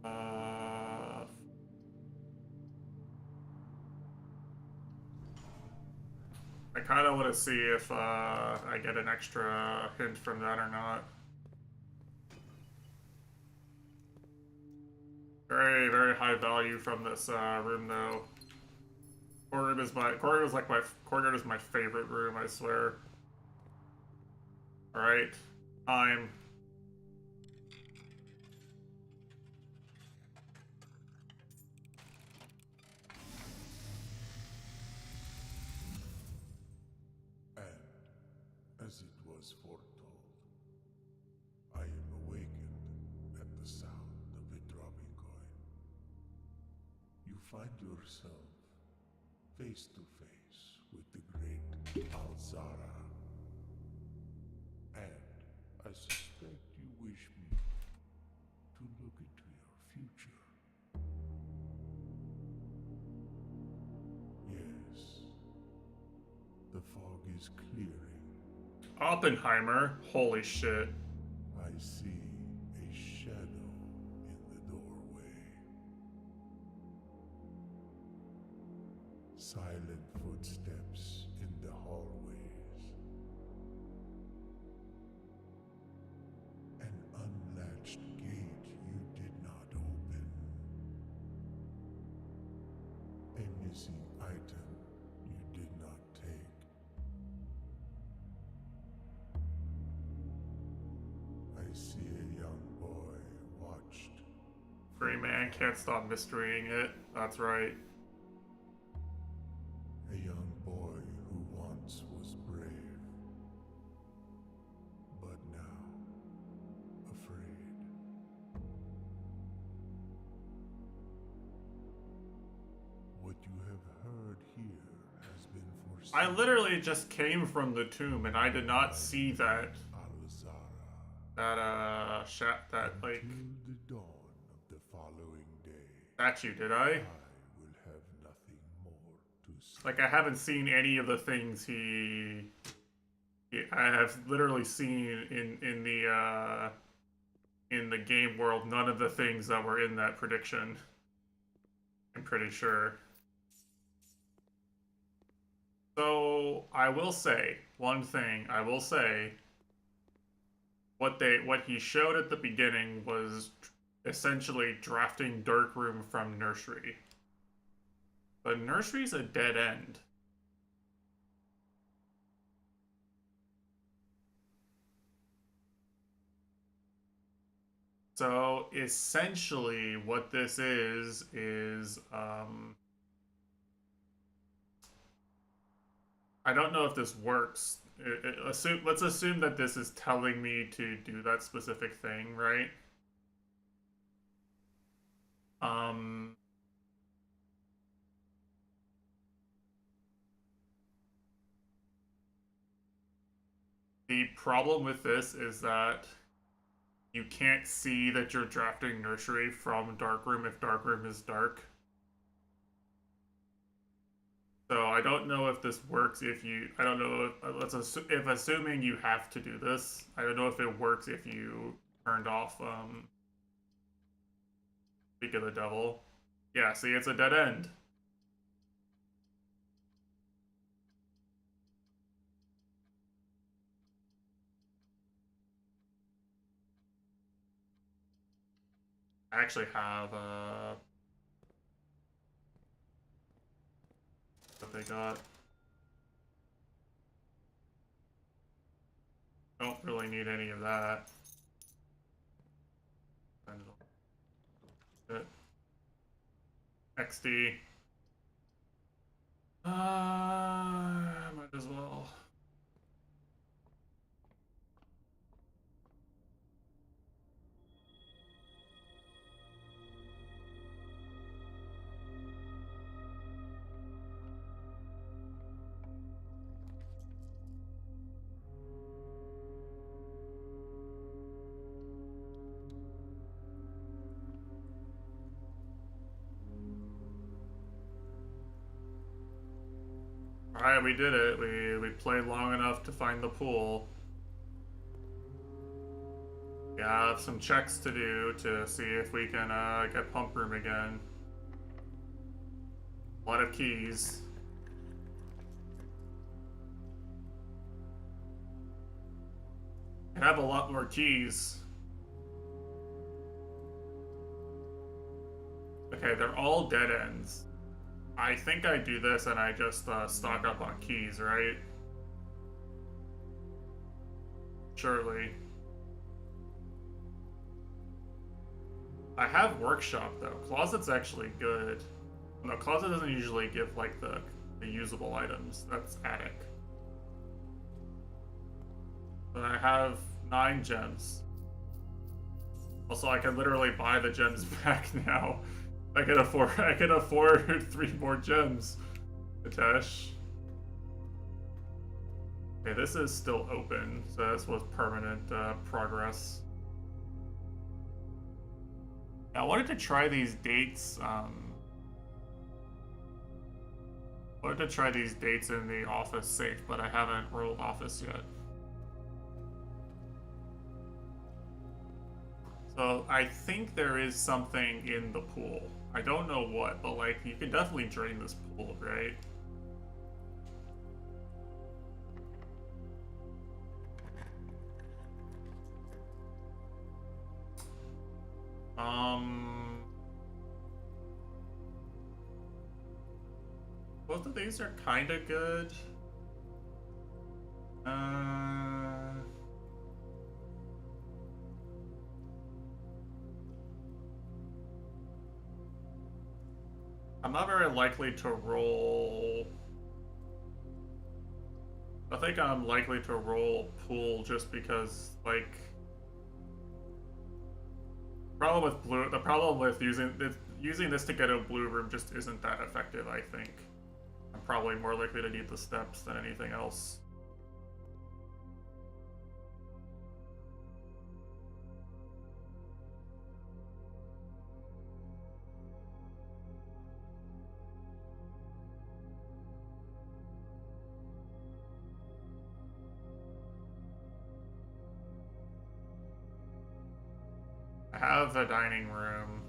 I kind of want to see if I get an extra hint from that or not. Very, very high value from this room, though. Courtyard is my favorite room, I swear. All right, time. And as it was foretold, I am awakened at the sound of a dropping coin. You find yourself face to face with the great Alzara. And I suspect you wish me to look into your future. Yes, the fog is clearing. Oppenheimer, holy shit. I see a shadow in the doorway. silent footsteps in the hallways. An unlatched gate you did not open. A missing item you did not take. I see a young boy watched. Free man can't stop mysterying it. That's right. A young boy who once was brave, but now afraid. What you have heard here has been foreseen. I literally just came from the tomb and I did not see that like Until the dawn of the following day, statue, did I? I will have nothing more to say. Like I haven't seen any of the things I have literally seen in the game world, none of the things that were in that prediction. I'm pretty sure. So I will say one thing. I will say what he showed at the beginning was essentially drafting Darkroom from Nursery. But Nursery's a dead end. So essentially what this is I don't know if this works. Let's assume that this is telling me to do that specific thing, right? The problem with this is that you can't see that you're drafting Nursery from Darkroom if Darkroom is dark. So I don't know if this works if you. I don't know if assuming you have to do this. I don't know if it works if you turned off Speak of the Devil. Yeah, see, it's a dead end. I actually have what they got. Don't really need any of that. XD. Might as well. Alright, we did it. We played long enough to find the pool. We have some checks to do to see if we can get Pump Room again. A lot of keys. I have a lot more keys. Okay, they're all dead ends. I think I do this and I just stock up on keys, right? Surely. I have Workshop though. Closet's actually good. No, Closet doesn't usually give like the usable items. That's Attic. But I have 9 gems. Also, I can literally buy the gems back now. I can afford 3 more gems. Atesh. Okay, this is still open, so this was permanent progress. I wanted to try these dates. Wanted to try these dates in the office safe, but I haven't rolled office yet. So I think there is something in the pool. I don't know what, but like you can definitely drain this pool, right? Both of these are kind of good. I'm not very likely to roll. I think I'm likely to roll pool just because, like, the problem with using this to get a blue room just isn't that effective. I think I'm probably more likely to need the steps than anything else. I have a dining room.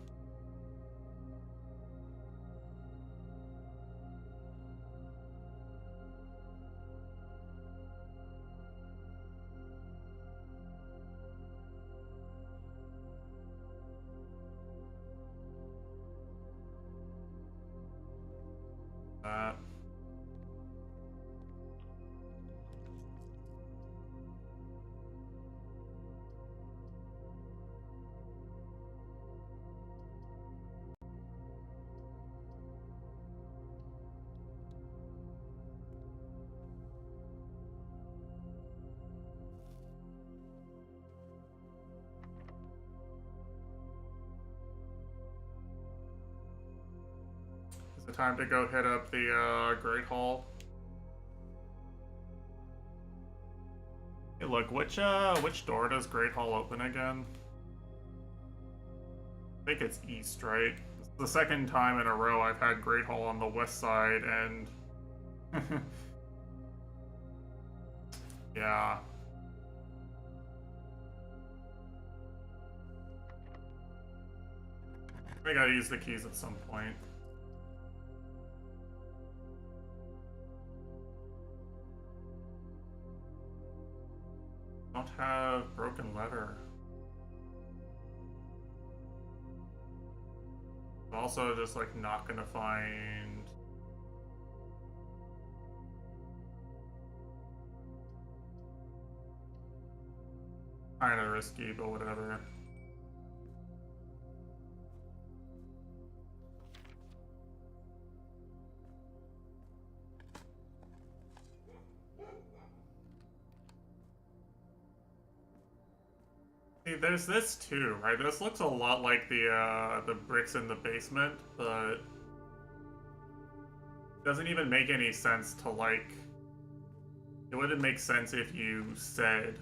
Uh, is it time to go hit up the Great Hall? Hey, look, which door does Great Hall open again? I think it's east, right? It's the second time in a row I've had Great Hall on the west side, and yeah. We gotta use the keys at some point. Don't have broken letter. I'm also just like not gonna find. Kind of risky, but whatever. See, there's this too, right? This looks a lot like the bricks in the basement, but doesn't even make any sense to like. It wouldn't make sense if you said,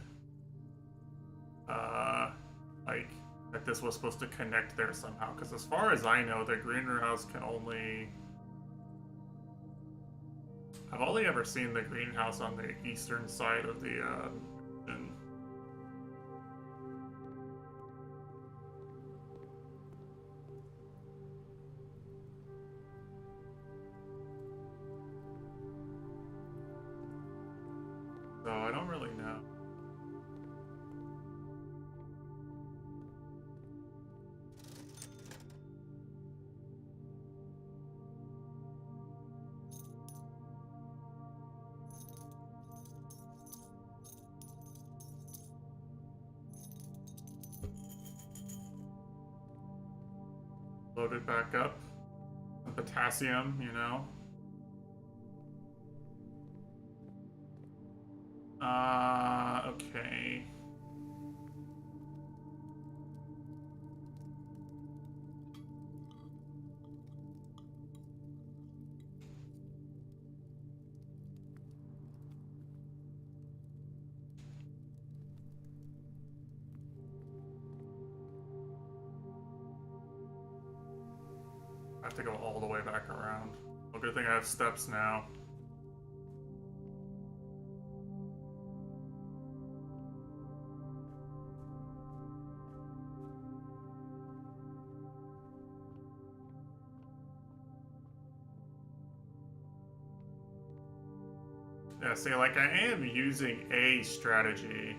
like that this was supposed to connect there somehow. Because as far as I know, the greenhouse can only. I've only ever seen the greenhouse on the eastern side of the mission. So I don't really know. Load it back up. Some potassium, you know. Okay. I have to go all the way back around. Well, good thing I have steps now. Yeah, see, like, I am using a strategy.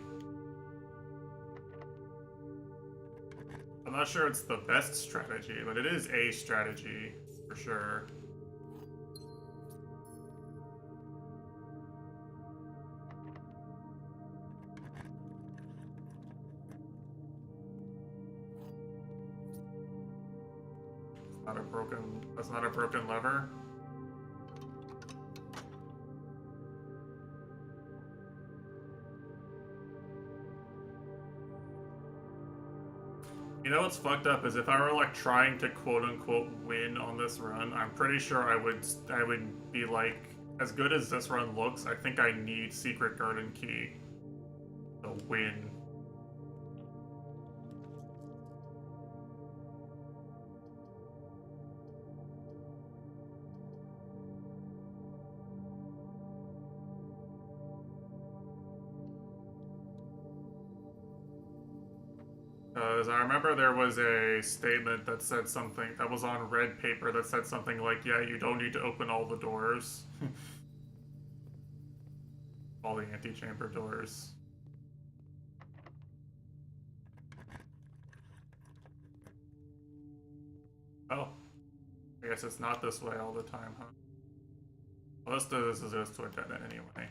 I'm not sure it's the best strategy, but it is a strategy for sure. Not a broken. That's not a broken lever. You know what's fucked up is if I were like trying to quote unquote win on this run, I'm pretty sure I would be like, as good as this run looks, I think I need Secret Garden Key to win. Because I remember there was a statement that said something that was on red paper that said something like, yeah, you don't need to open all the doors. All the antechamber doors. Oh, I guess it's not this way all the time, huh? Well, let's do this as goes to a dead end anyway.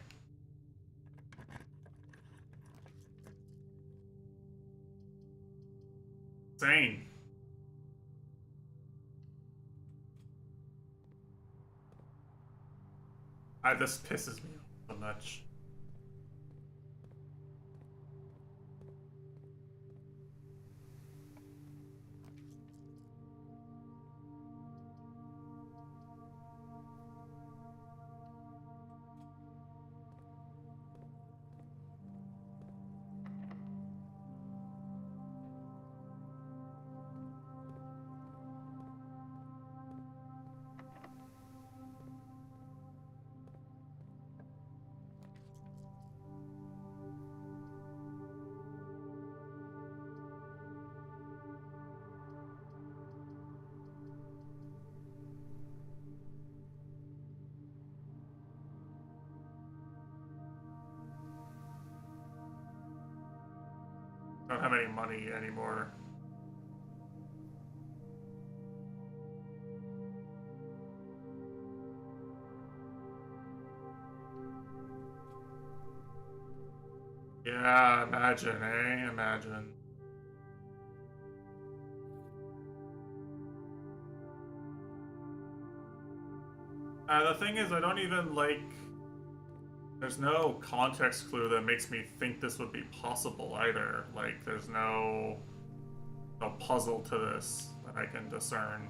Insane. This pisses me off so much. I don't have any money anymore. Yeah, imagine, eh? Imagine. The thing is, I don't even like. There's no context clue that makes me think this would be possible either. Like, there's no puzzle to this that I can discern.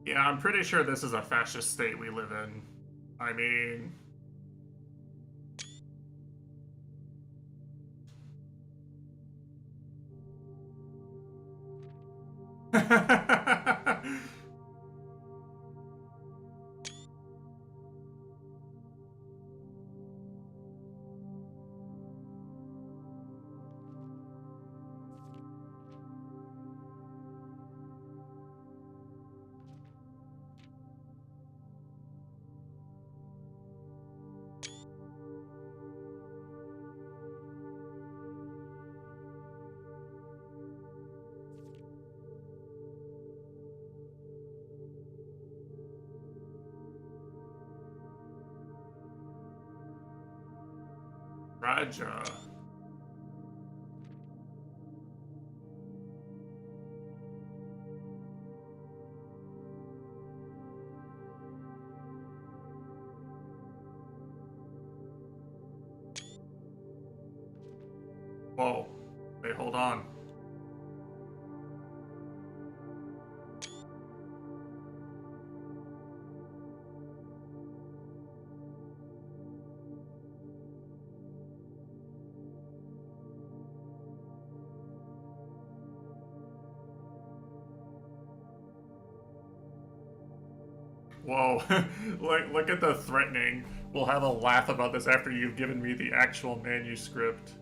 Yeah, I'm pretty sure this is a fascist state we live in. I mean. Raja. Whoa. Wait, hold on. Whoa. Look at the threatening. We'll have a laugh about this after you've given me the actual manuscript.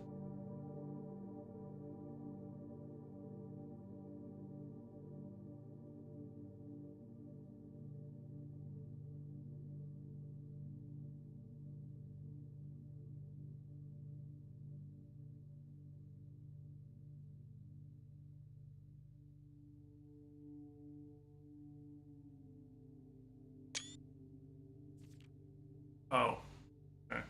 Oh. Okay.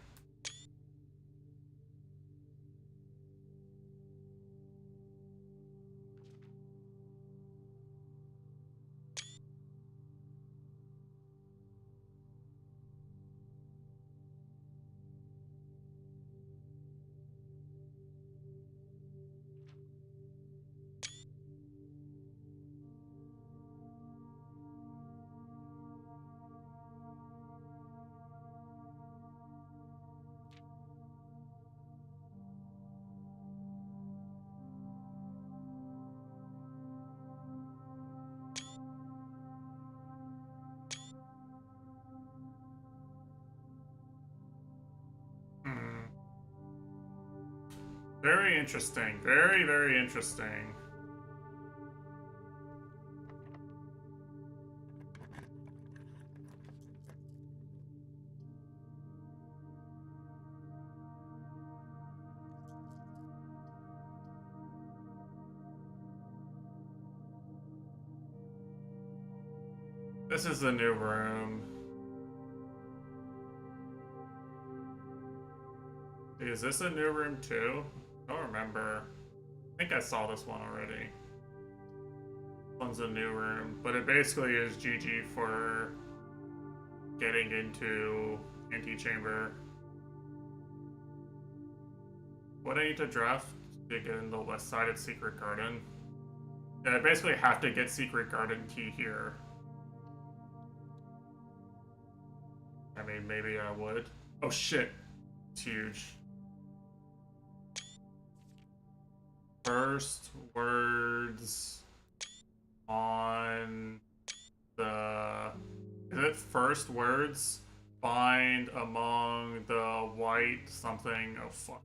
Hmm. Very interesting. Very, very interesting. This is the new room. Is this a new room too? I don't remember. I think I saw this one already. This one's a new room, but it basically is GG for getting into antechamber. What I need to draft to get in the west side of Secret Garden? Yeah, I basically have to get Secret Garden key here. I mean, maybe I would. Oh shit. It's huge. First words on the... Is it first words? Find among the white something... Oh, fuck.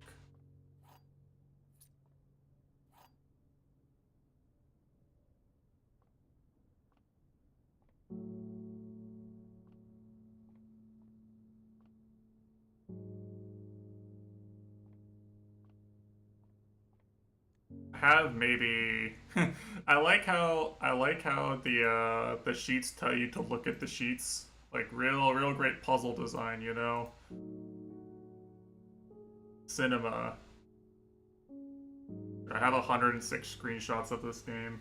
Have maybe I like how the sheets tell you to look at the sheets. Like real great puzzle design, you know? Cinema. I have 106 screenshots of this game.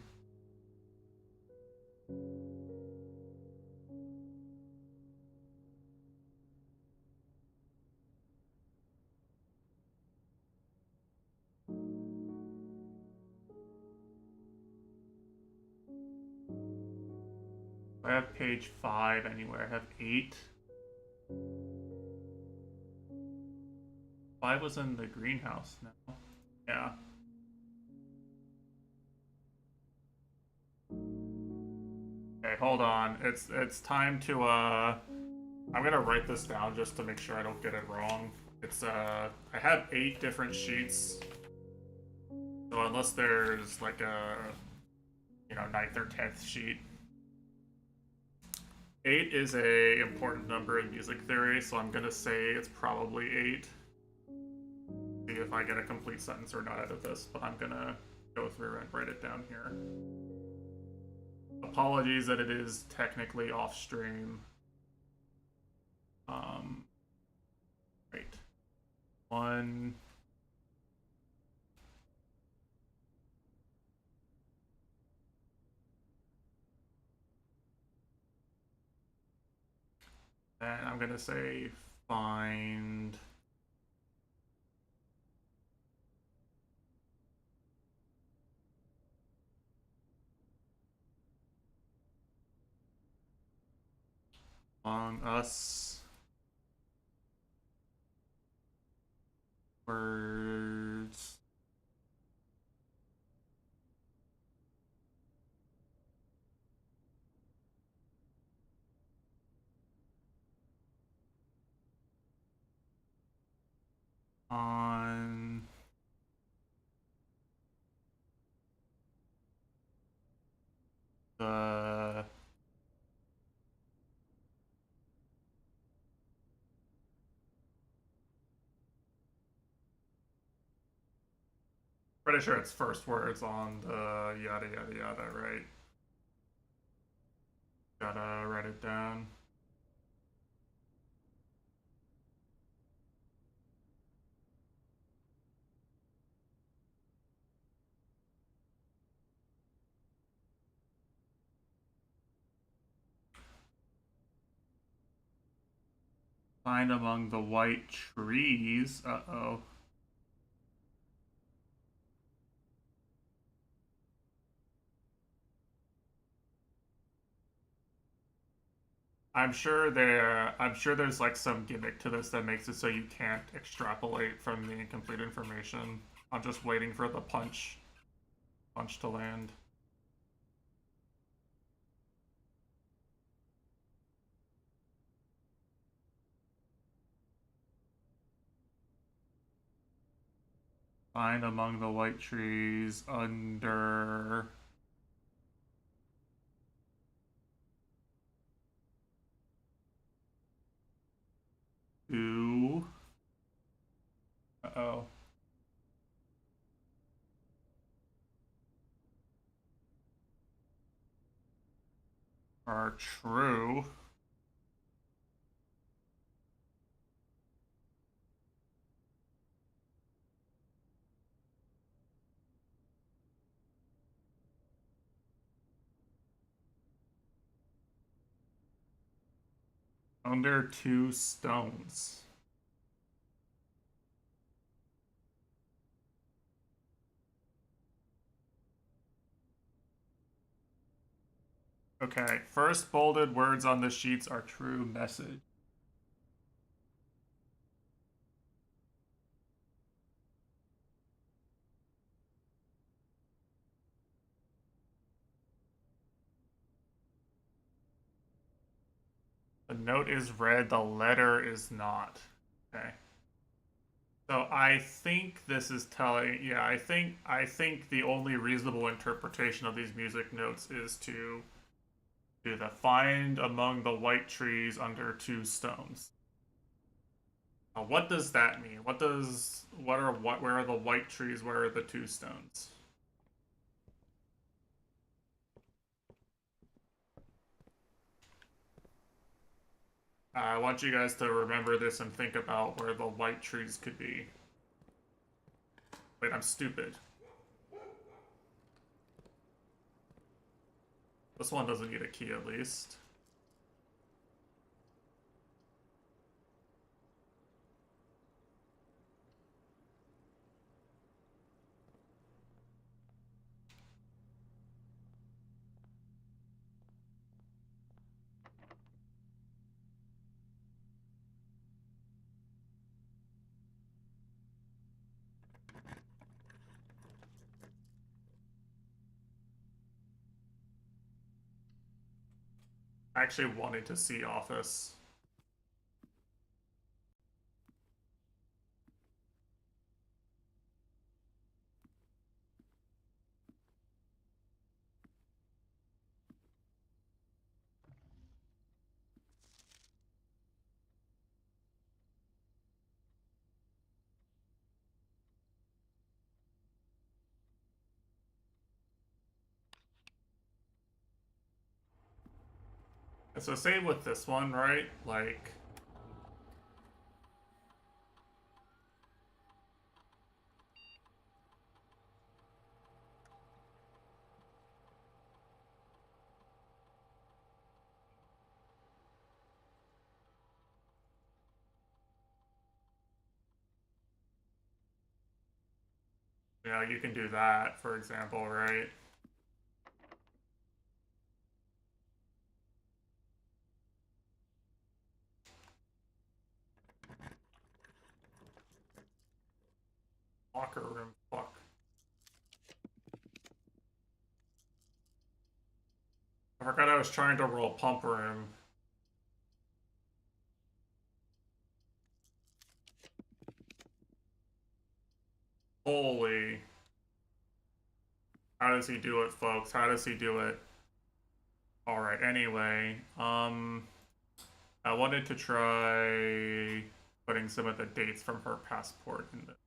I have page 5 anywhere. I have 8. 5 was in the greenhouse now. Yeah. Okay, hold on. It's time to I'm gonna write this down just to make sure I don't get it wrong. It's I have 8 different sheets. So unless there's like a ninth or 10th sheet. 8 is a important number in music theory, so I'm gonna say it's probably 8. See if I get a complete sentence or not out of this, but I'm gonna go through and write it down here. Apologies that it is technically off stream. Right. 1. And I'm gonna say find Among Us words on the pretty sure it's first words on the yada yada yada, right? Gotta write it down. Find among the white trees. Uh-oh. I'm sure there's like some gimmick to this that makes it so you can't extrapolate from the incomplete information. I'm just waiting for the punch to land. Find among the white trees under two. Uh-oh. Are true. Under two stones. Okay, first bolded words on the sheets are true message. The note is red, the letter is not. Okay. So I think this is telling, yeah, I think the only reasonable interpretation of these music notes is to do the find among the white trees under two stones. What does that mean? Where are the white trees? Where are the two stones? I want you guys to remember this and think about where the white trees could be. Wait, I'm stupid. This one doesn't need a key at least. I actually wanted to see Office. So same with this one, right? Like, you can do that, for example, right? Locker room, fuck. I forgot I was trying to roll pump room. How does he do it, folks? How does he do it? Alright, anyway. I wanted to try putting some of the dates from her passport in this.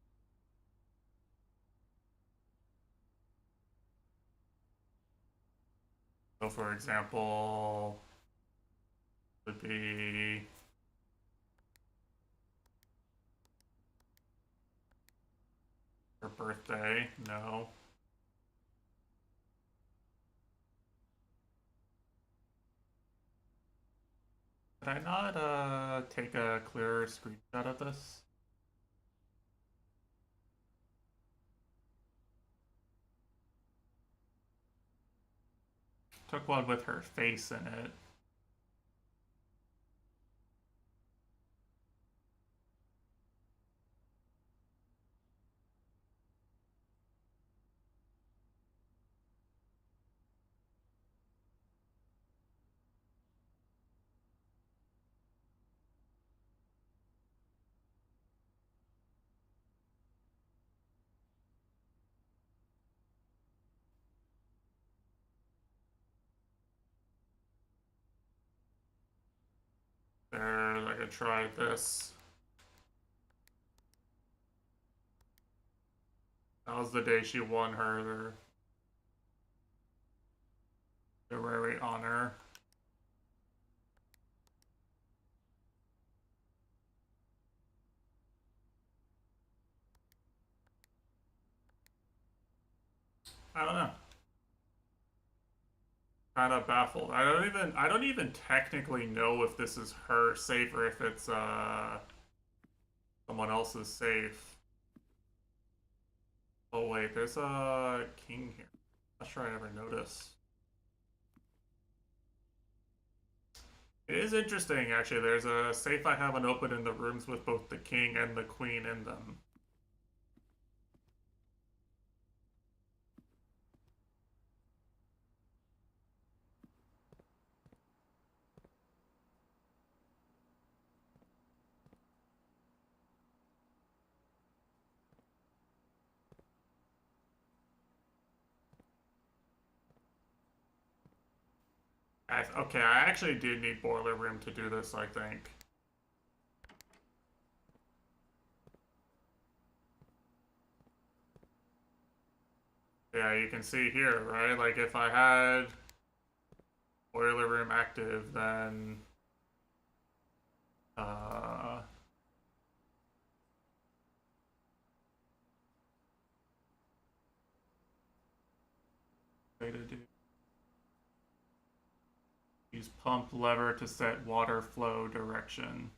So, for example, would be her birthday. No. Did I not take a clearer screenshot of this? Took one with her face in it. There, I could try this. That was the day she won her honorary honor. I don't know. Kind of baffled. I don't even technically know if this is her safe or if it's someone else's safe. Oh wait, there's a king here. Not sure I ever noticed. It is interesting, actually. There's a safe I haven't opened in the rooms with both the king and the queen in them. Okay, I actually did need boiler room to do this, I think. Yeah, you can see here, right? Like, if I had boiler room active, then way to do. Use pump lever to set water flow direction.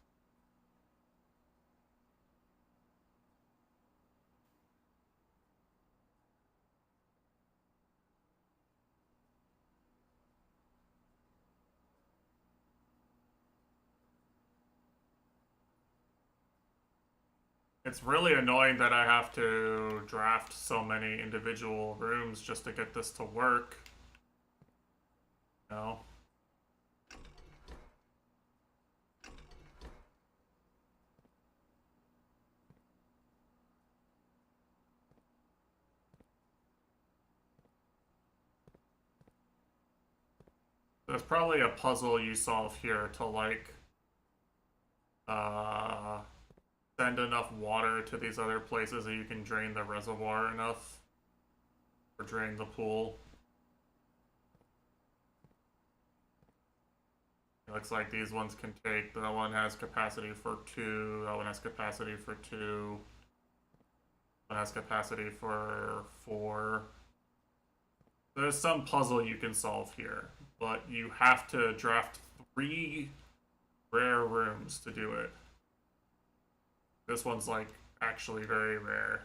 It's really annoying that I have to draft so many individual rooms just to get this to work. You know? There's probably a puzzle you solve here to like uh send enough water to these other places that you can drain the reservoir enough or drain the pool. It looks like these ones can take. That one has capacity for 2. That one has capacity for 2. That one has capacity for 4. There's some puzzle you can solve here, but you have to draft 3 rare rooms to do it. This one's like actually very rare.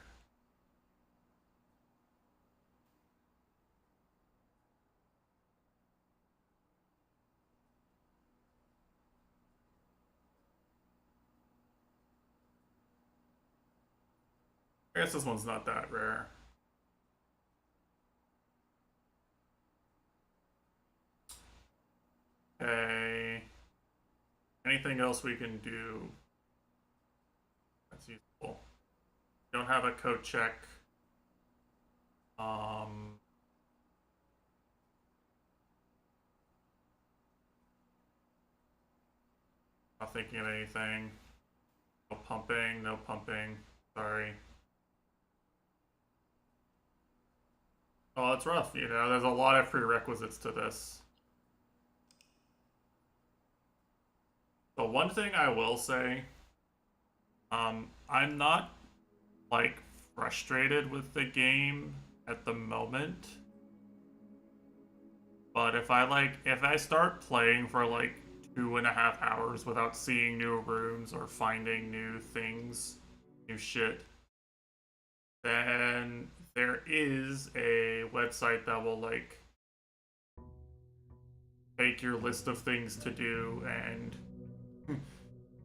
I guess this one's not that rare. Okay. Anything else we can do? That's useful. Don't have a code check. Not thinking of anything. No pumping, no pumping. Sorry. Oh, it's rough, you know. There's a lot of prerequisites to this. But one thing I will say, I'm not like frustrated with the game at the moment. But if I start playing for like 2.5 hours without seeing new rooms or finding new things, new shit, then there is a website that will like take your list of things to do and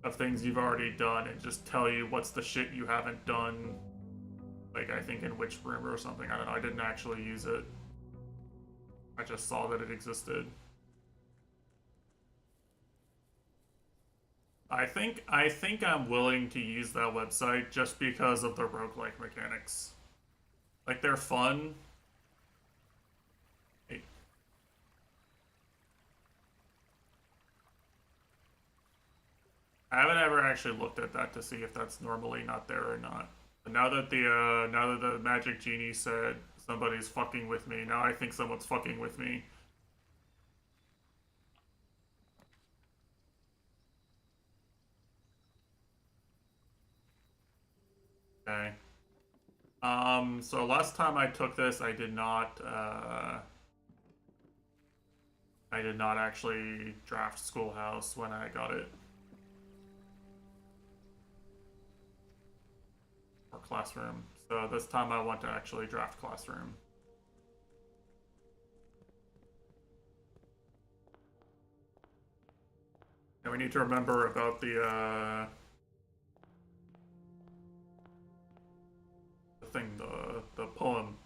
of things you've already done and just tell you what's the shit you haven't done. Like I think in which room or something. I don't know. I didn't actually use it. I just saw that it existed. I think I'm willing to use that website just because of the roguelike mechanics. Like they're fun. I haven't ever actually looked at that to see if that's normally not there or not. But now that the magic genie said somebody's fucking with me, now I think someone's fucking with me. Okay. So last time I took this, I did not actually draft Schoolhouse when I got it. Or Classroom. So this time I want to actually draft Classroom. And we need to remember about the thing, the poem.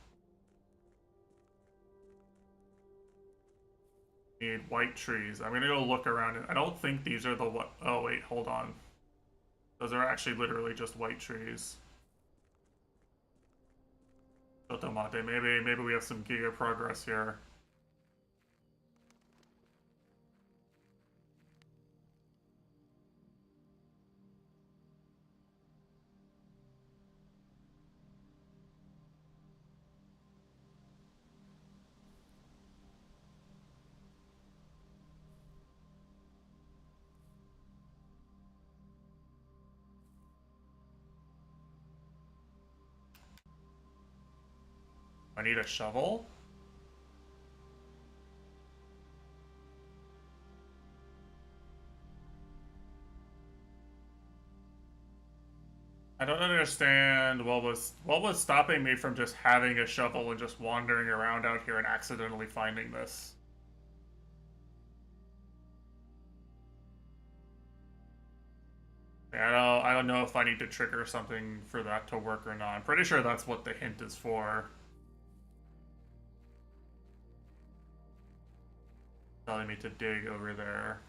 Need white trees. I'm gonna go look around. I don't think these are the what. Oh wait, hold on. Those are actually literally just white trees. Sotomate. Maybe we have some giga progress here. I need a shovel. I don't understand what was stopping me from just having a shovel and just wandering around out here and accidentally finding this. I don't know if I need to trigger something for that to work or not. I'm pretty sure that's what the hint is for. Telling me to dig over there.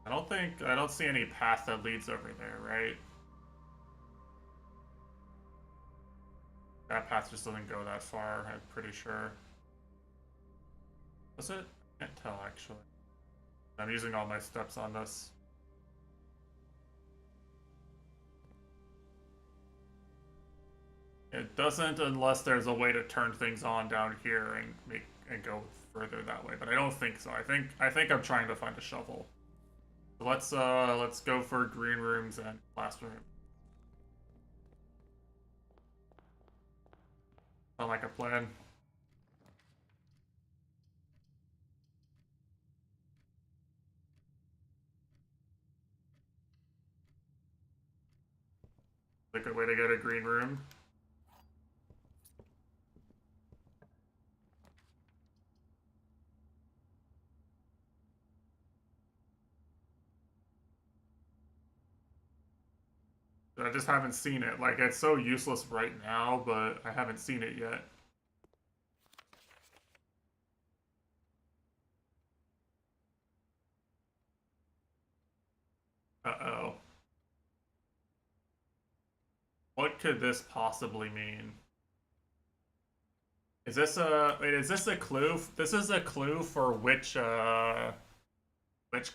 I don't see any path that leads over there, right? That path just doesn't go that far, I'm pretty sure. Was it? I can't tell actually. I'm using all my steps on this. It doesn't unless there's a way to turn things on down here and go further that way, but I don't think so. I think I'm trying to find a shovel. So let's go for green rooms and classroom. Sound like a plan. A good way to get a green room. I just haven't seen it. Like it's so useless right now, but I haven't seen it yet. Uh-oh. What could this possibly mean? Is this a wait, is this a clue? This is a clue for which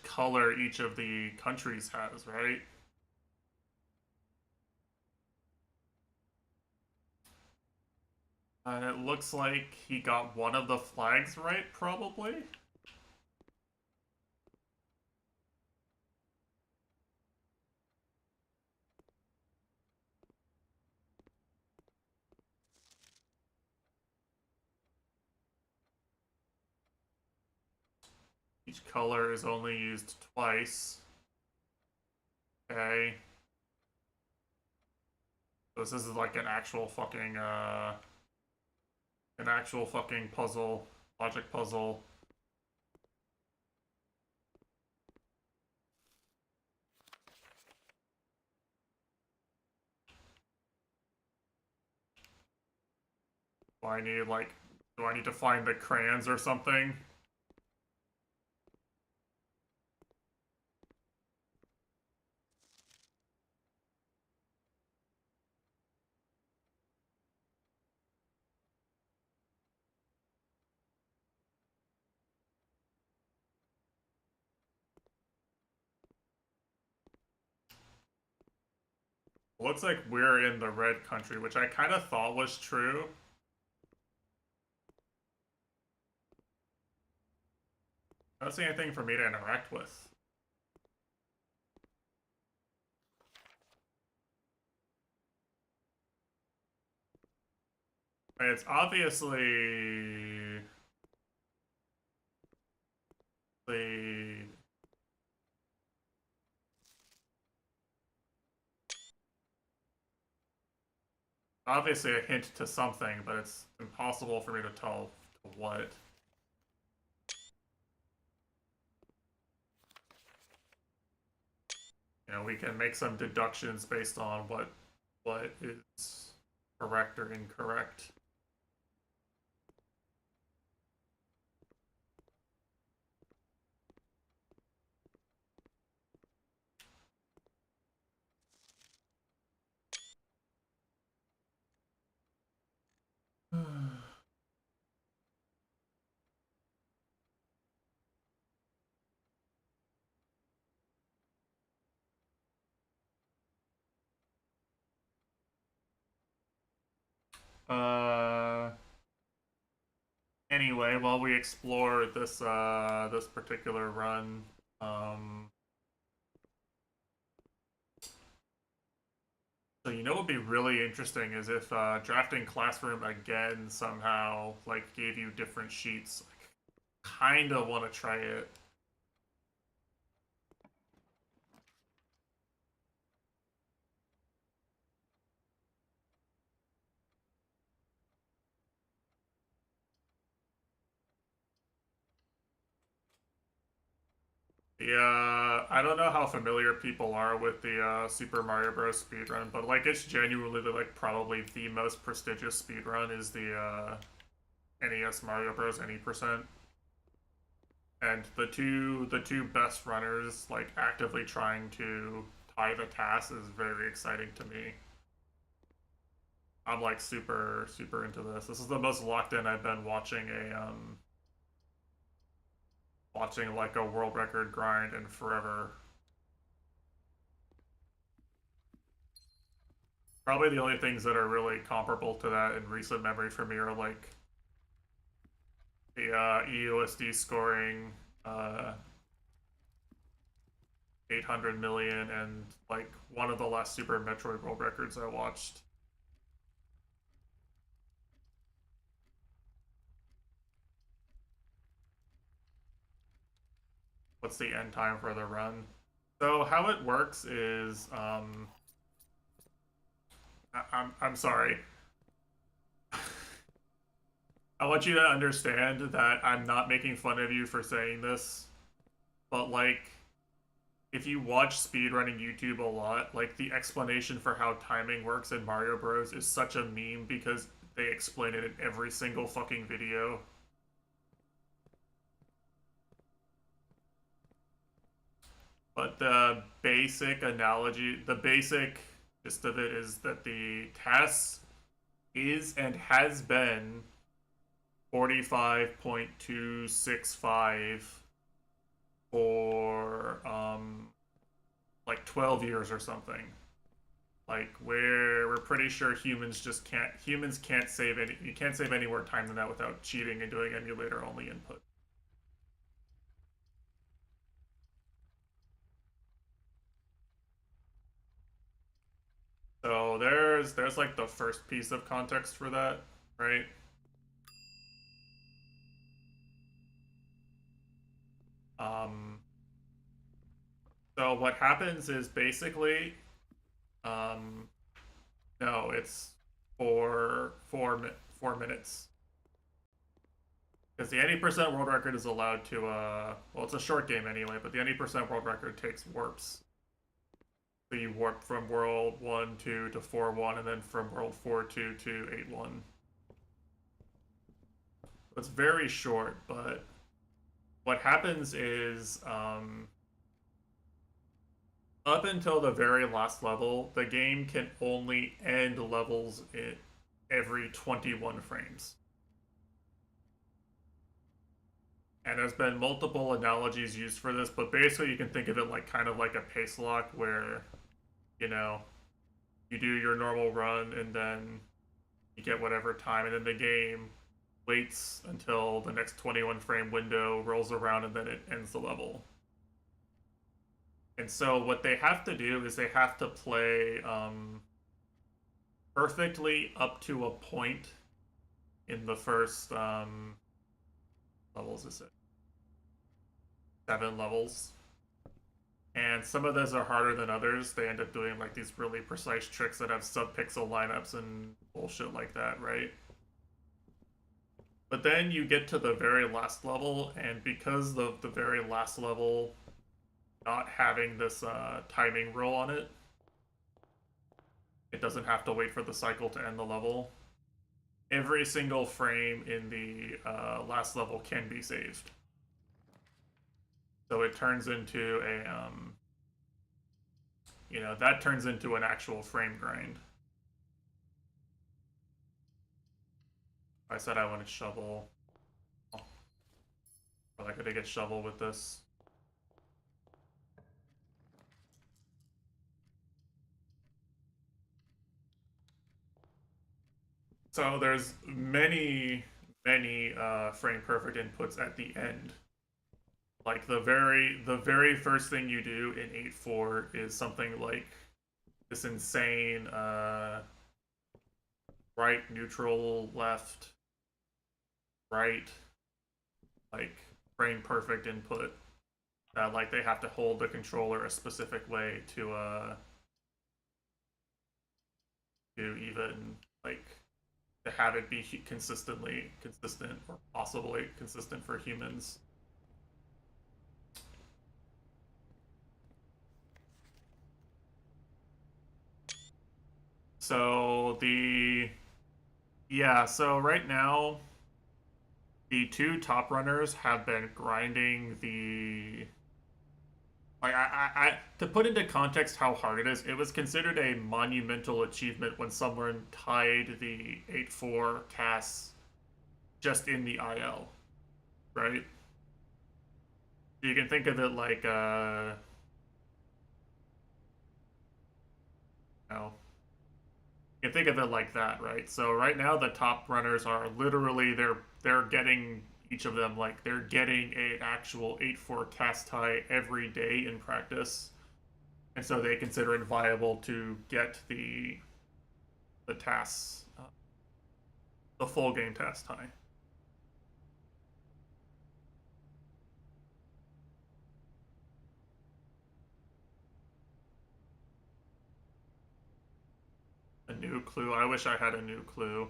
color each of the countries has, right? It looks like he got one of the flags right, probably. Each color is only used twice. Okay. So this is like an actual fucking puzzle, logic puzzle. Do I need like do I need to find the crayons or something? Looks like we're in the red country, which I kind of thought was true. I don't see anything for me to interact with. It's obviously the obviously a hint to something, but it's impossible for me to tell to what. You know, we can make some deductions based on what is correct or incorrect. uh anyway, while we explore this particular run, um so you know what would be really interesting is if drafting classroom again somehow like gave you different sheets. Kind of want to try it. Yeah, I don't know how familiar people are with the Super Mario Bros. Speedrun, but like it's genuinely like probably the most prestigious speedrun is the NES Mario Bros. Any percent, and the two best runners like actively trying to tie the task is very exciting to me. I'm like super into this. This is the most locked in I've been watching like a world record grind in forever. Probably the only things that are really comparable to that in recent memory for me are like the EUSD scoring 800 million and like one of the last Super Metroid world records I watched. What's the end time for the run? So how it works is I'm sorry. I want you to understand that I'm not making fun of you for saying this, but like if you watch speedrunning YouTube a lot, like the explanation for how timing works in Mario Bros is such a meme because they explain it in every single fucking video. But the basic analogy, the basic gist of it is that the task is and has been 45.265 for like 12 years or something. Like we're pretty sure humans can't save any you can't save any more time than that without cheating and doing emulator only input. So there's like the first piece of context for that, right? Um, so what happens is basically, um, no, it's 4 minutes because the 80% world record is allowed to well, it's a short game anyway, but the 80% world record takes warps. So you warp from world 1-2 to 4-1, and then from world 4-2 to 8-1. It's very short, but what happens is up until the very last level, the game can only end levels every 21 frames. And there's been multiple analogies used for this, but basically you can think of it like kind of like a pace lock where, you know, you do your normal run and then you get whatever time, and then the game waits until the next 21 frame window rolls around and then it ends the level. And so what they have to do is they have to play perfectly up to a point in the first levels. Is it 7 levels? And some of those are harder than others. They end up doing like these really precise tricks that have sub-pixel lineups and bullshit like that, right? But then you get to the very last level, and because of the very last level not having this timing rule on it, it doesn't have to wait for the cycle to end the level. Every single frame in the last level can be saved. So it turns into that turns into an actual frame grind. I said I wanted shovel. But I could get shovel with this. So there's many frame perfect inputs at the end. Like the very first thing you do in 8.4 is something like this insane right neutral left right like frame perfect input that like they have to hold the controller a specific way to even like to have it be consistent or possibly consistent for humans. So so right now the two top runners have been grinding the like to put into context how hard it was considered a monumental achievement when someone tied the 8.4 casts just in the IL, right? You can think of it like you know, you can think of it like that, right? So right now the top runners are literally they're getting each of them like they're getting an actual 8.4 cast tie every day in practice, and so they consider it viable to get the tasks, the full game task tie. A new clue. I wish I had a new clue.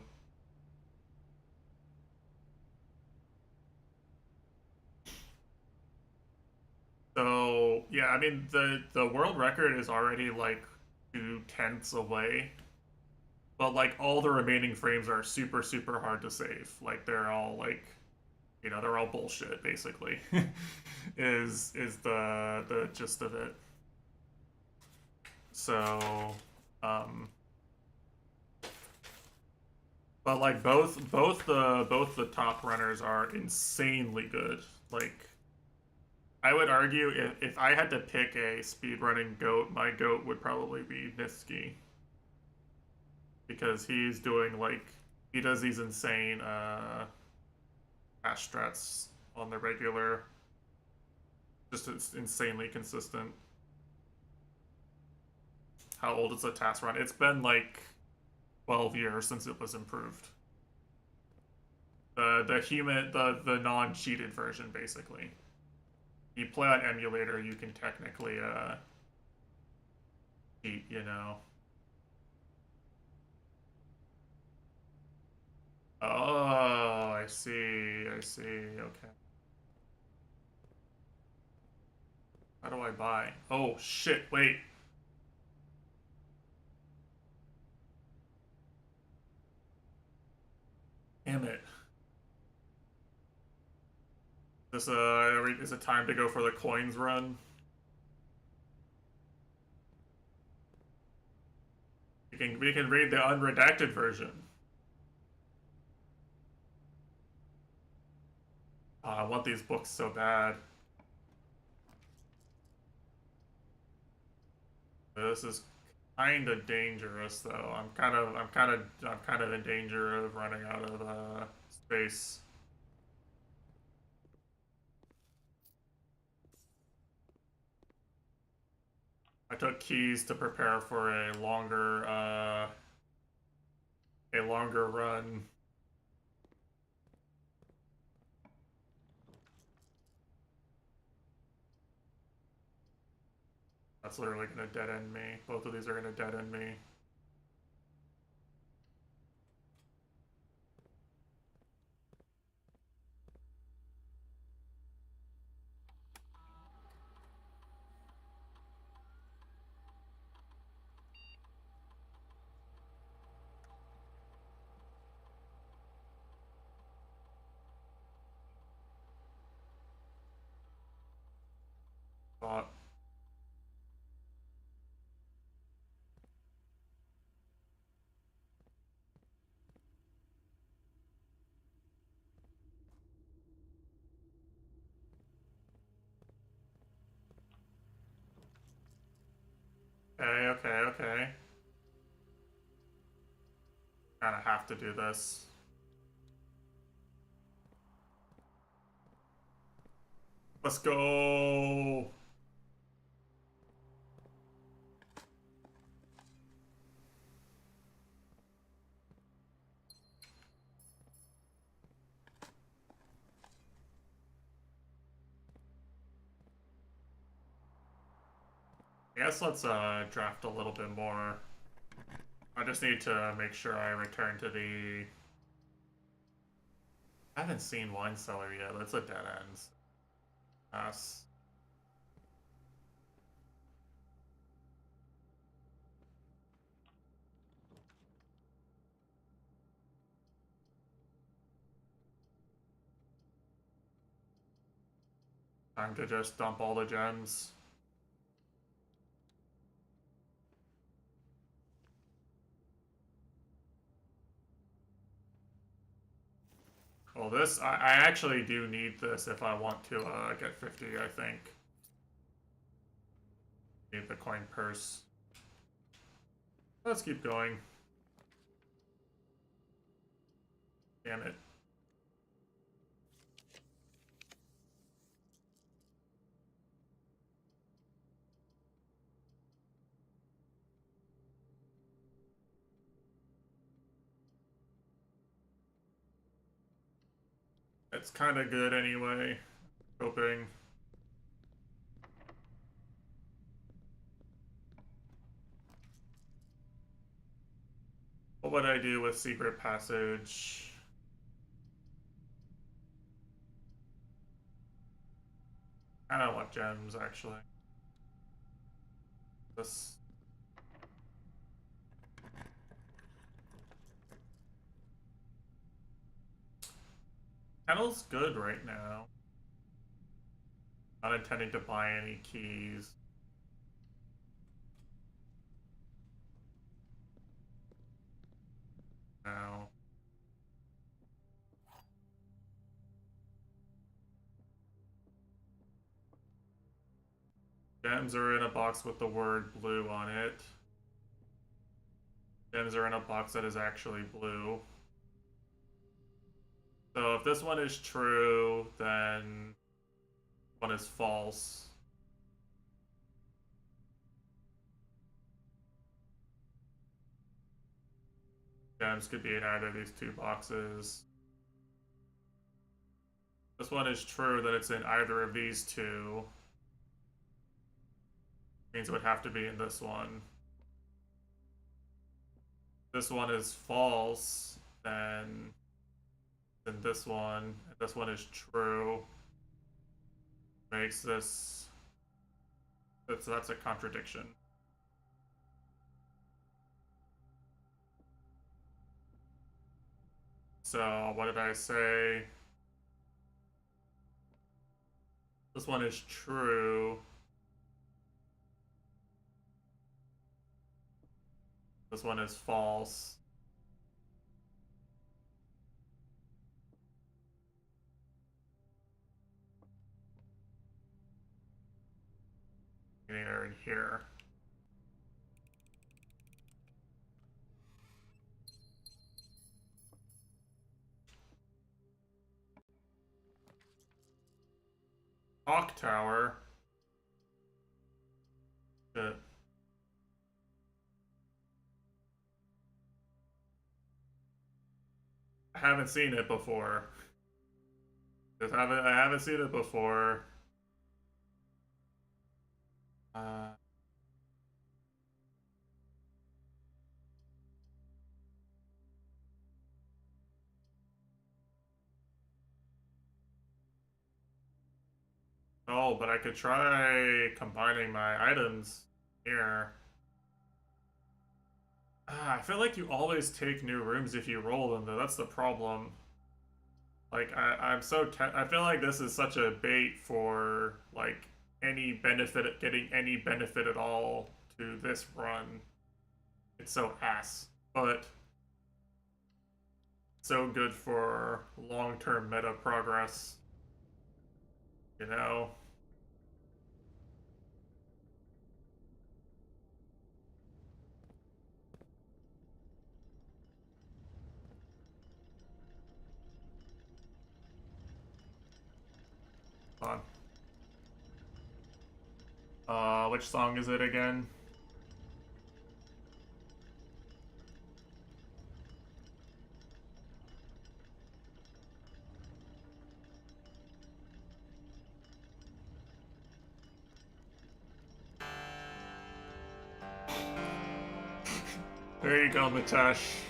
So yeah, I mean the world record is already like 2/10 away, but like all the remaining frames are super hard to save. Like they're all like they're all bullshit basically. Is the gist of it. So um But like both the top runners are insanely good. Like I would argue if I had to pick a speedrunning goat, my goat would probably be Niski because he's doing like he does these insane hash strats on the regular, just it's insanely consistent. How old is the task run? It's been like 12 years since it was improved. The human the non cheated version basically. You play on emulator, you can technically cheat, you know. Oh, I see. I see. Okay. How do I buy? Oh shit! Wait. Damn it. Is it time to go for the coins run? We can read the unredacted version. I want these books so bad. This is kind of dangerous, though. I'm kind of in danger of running out of space. I took keys to prepare for a longer run. That's literally gonna dead end me. Both of these are gonna dead end me. Thought. Okay, okay, okay. Kinda have to do this. Let's go! I guess let's draft a little bit more. I just need to make sure I return to the... I haven't seen Wine Cellar yet. That's a dead end. Pass. Time to just dump all the gems. Well, I actually do need this if I want to get 50, I think. Need the coin purse. Let's keep going. Damn it. It's kind of good anyway. Hoping. What would I do with Secret Passage? I don't want gems, actually. This... Kennel's good right now. Not intending to buy any keys. Now. Gems are in a box with the word blue on it. Gems are in a box that is actually blue. So if this one is true, then one is false. Gems could be in either of these two boxes. This one is true, that it's in either of these two. Means it would have to be in this one. This one is false, then this one, and this one is true. Makes this, that's a contradiction. So what did I say? This one is true. This one is false. They're in here. Clock tower. Shit. I haven't seen it before. I haven't seen it before. Oh, but I could try combining my items here. I feel like you always take new rooms if you roll them, though. That's the problem. Like, I'm so... I feel like this is such a bait for, like, any benefit... Getting any benefit at all to this run. It's so ass. But... so good for long-term meta progress. You know? Hold on. Which song is it again? There you go, Mitesh.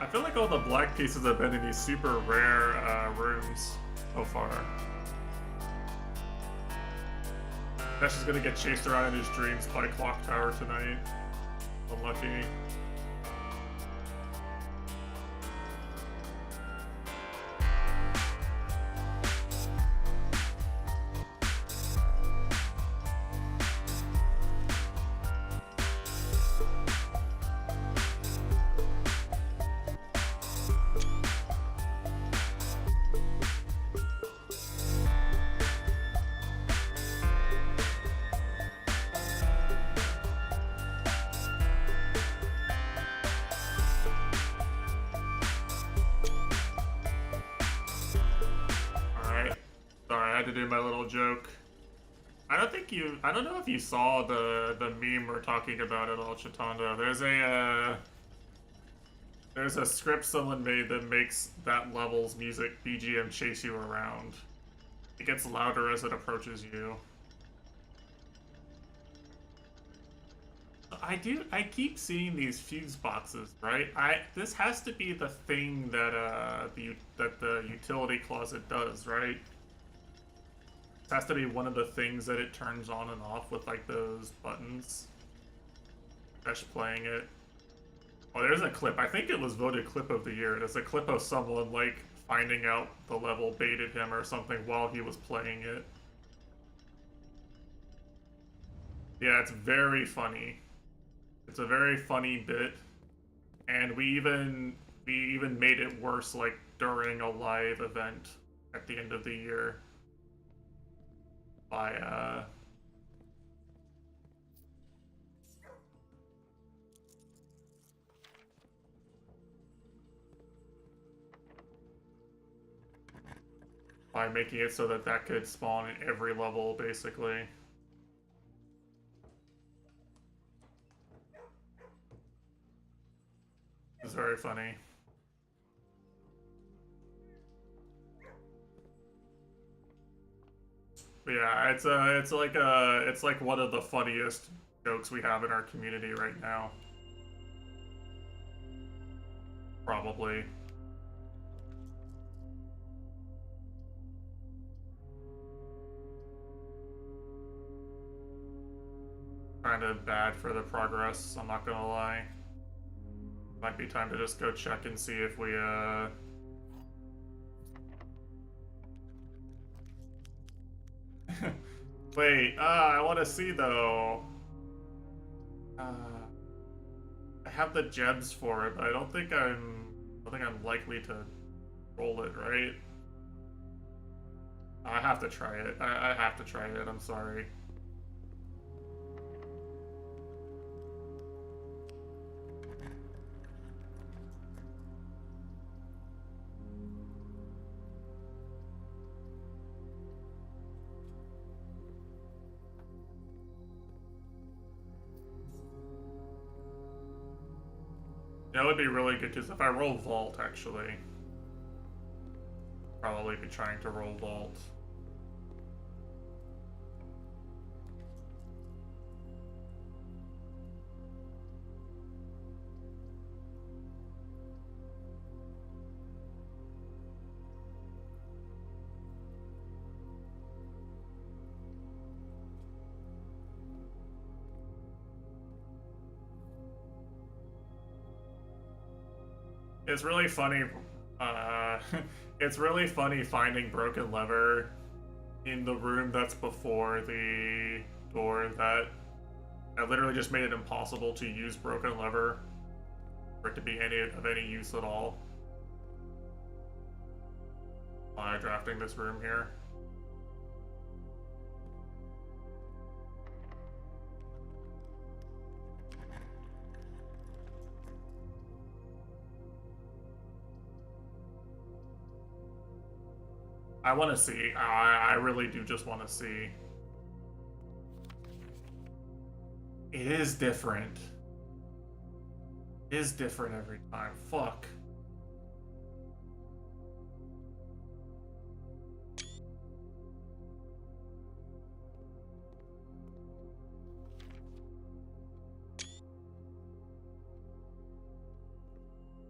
I feel like all the black pieces have been in these super rare rooms so far. Dash is gonna get chased around in his dreams by Clock Tower tonight. Unlucky. To do my little joke. I don't know if you saw the meme we're talking about at all, Chitanda. There's a script someone made that makes that level's music BGM chase you around. It gets louder as it approaches you. I keep seeing these fuse boxes, right? This has to be the thing that the utility closet does, right? has to be one of the things that it turns on and off with like those buttons. Just playing it. Oh, there's a clip. I think it was voted clip of the year. There's a clip of someone like finding out the level baited him or something while he was playing it. Yeah, it's very funny. It's a very funny bit, and we even made it worse like during a live event at the end of the year by making it so that that could spawn in every level, basically. It's very funny. But yeah, it's like one of the funniest jokes we have in our community right now. Probably. Kind of bad for the progress, I'm not gonna lie. Might be time to just go check and see if we Wait, I want to see though. I have the gems for it, but I don't think I'm likely to roll it, right? I have to try it. I have to try it. I'm sorry. That would be really good too. If I roll Vault, actually, probably be trying to roll Vault. It's really funny. Uh, it's really funny finding Broken Lever in the room that's before the door that literally just made it impossible to use Broken Lever for it to be of any use at all. By drafting this room here. I want to see. I really do just want to see. It is different. It is different every time. Fuck.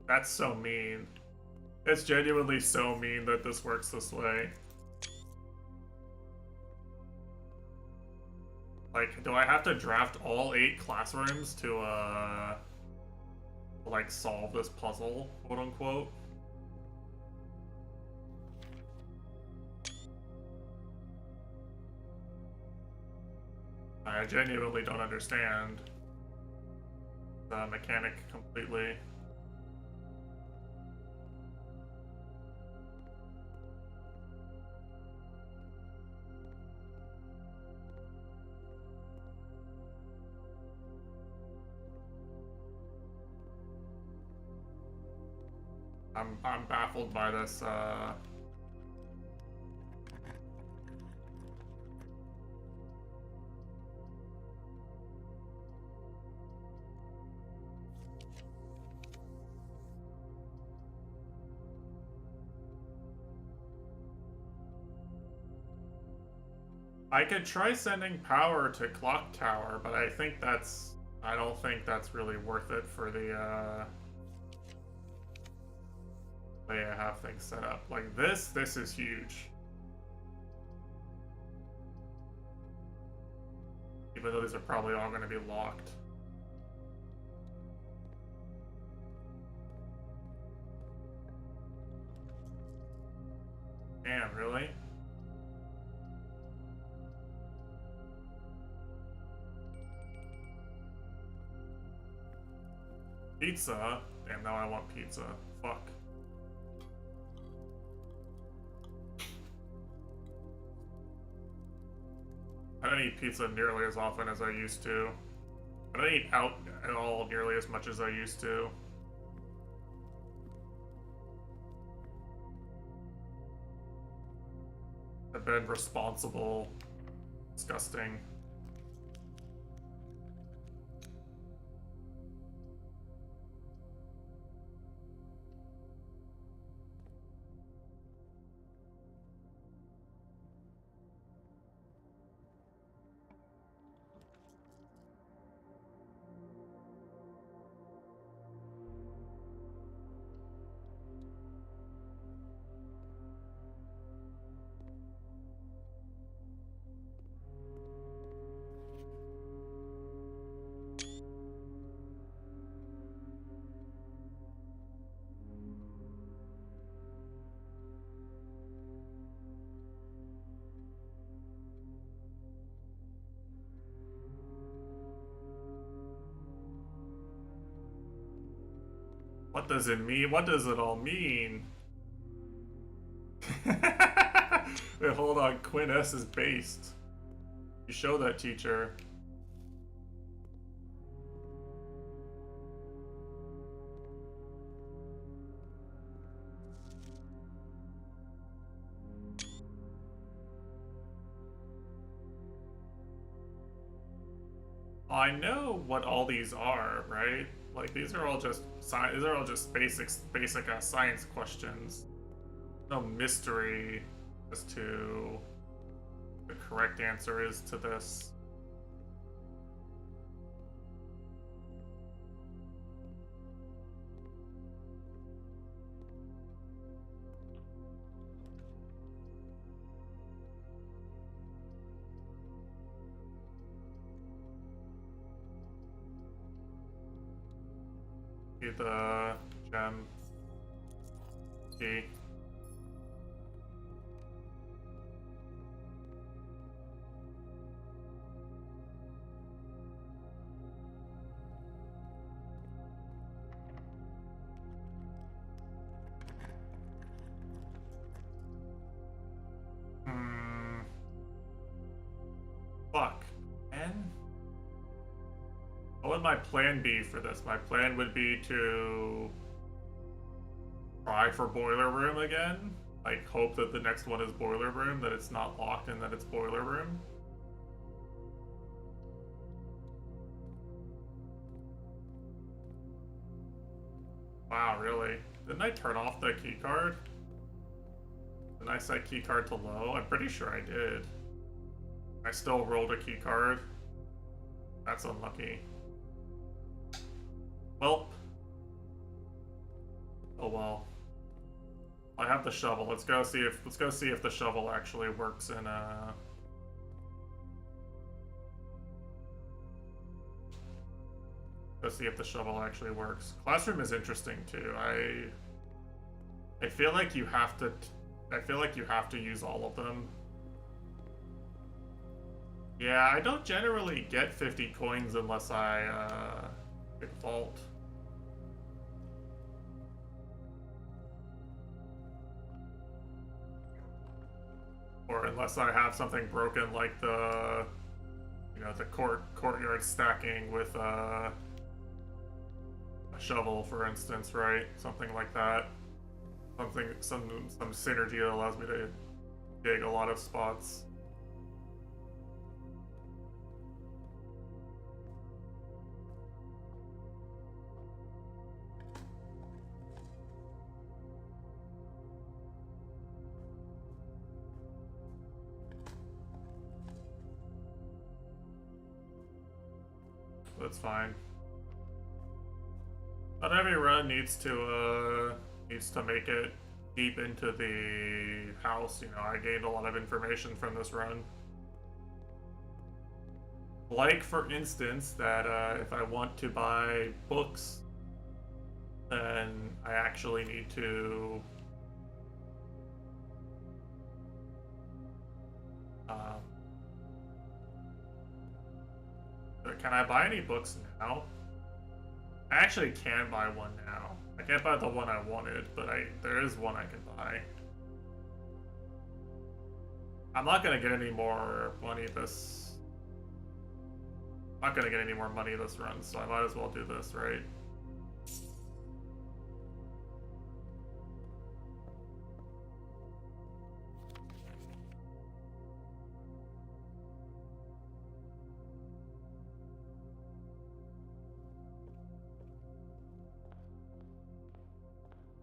That's so mean. It's genuinely so mean that this works this way. Like, do I have to draft all 8 classrooms to, like, solve this puzzle, quote unquote? I genuinely don't understand the mechanic completely. I'm baffled by this, I could try sending power to Clock Tower, but I don't think that's really worth it for the, way I have things set up. Like this is huge. Even though these are probably all going to be locked. Damn, really? Pizza? Damn, now I want pizza. Fuck. I don't eat pizza nearly as often as I used to. I don't eat out at all nearly as much as I used to. I've been responsible. Disgusting. What does it mean? What does it all mean? Wait, hold on. Quinn S is based. You show that, teacher. I know what all these are, right? Like these are all just basic science questions. No mystery as to the correct answer is to this. The gem key. Fuck. And what would my plan be for this? My plan would be to try for boiler room again. Like hope that the next one is boiler room, that it's not locked and that it's boiler room. Wow, really? Didn't I turn off the key card? Didn't I set key card to low? I'm pretty sure I did. I still rolled a key card. That's unlucky. Well. Oh well. I have the shovel. Let's go see if the shovel actually works in Let's see if the shovel actually works. Classroom is interesting too. I feel like you have to use all of them. Yeah, I don't generally get 50 coins unless I pick vault. Or unless I have something broken like the the courtyard stacking with a shovel, for instance, right? Something like that. Some synergy that allows me to dig a lot of spots. That's fine. Not every run needs to make it deep into the house. I gained a lot of information from this run. Like, for instance, that if I want to buy books, then I actually need to um, can I buy any books now? I actually can buy one now. I can't buy the one I wanted, but there is one I can buy. I'm not gonna get any more money this. I'm not gonna get any more money this run, so I might as well do this, right?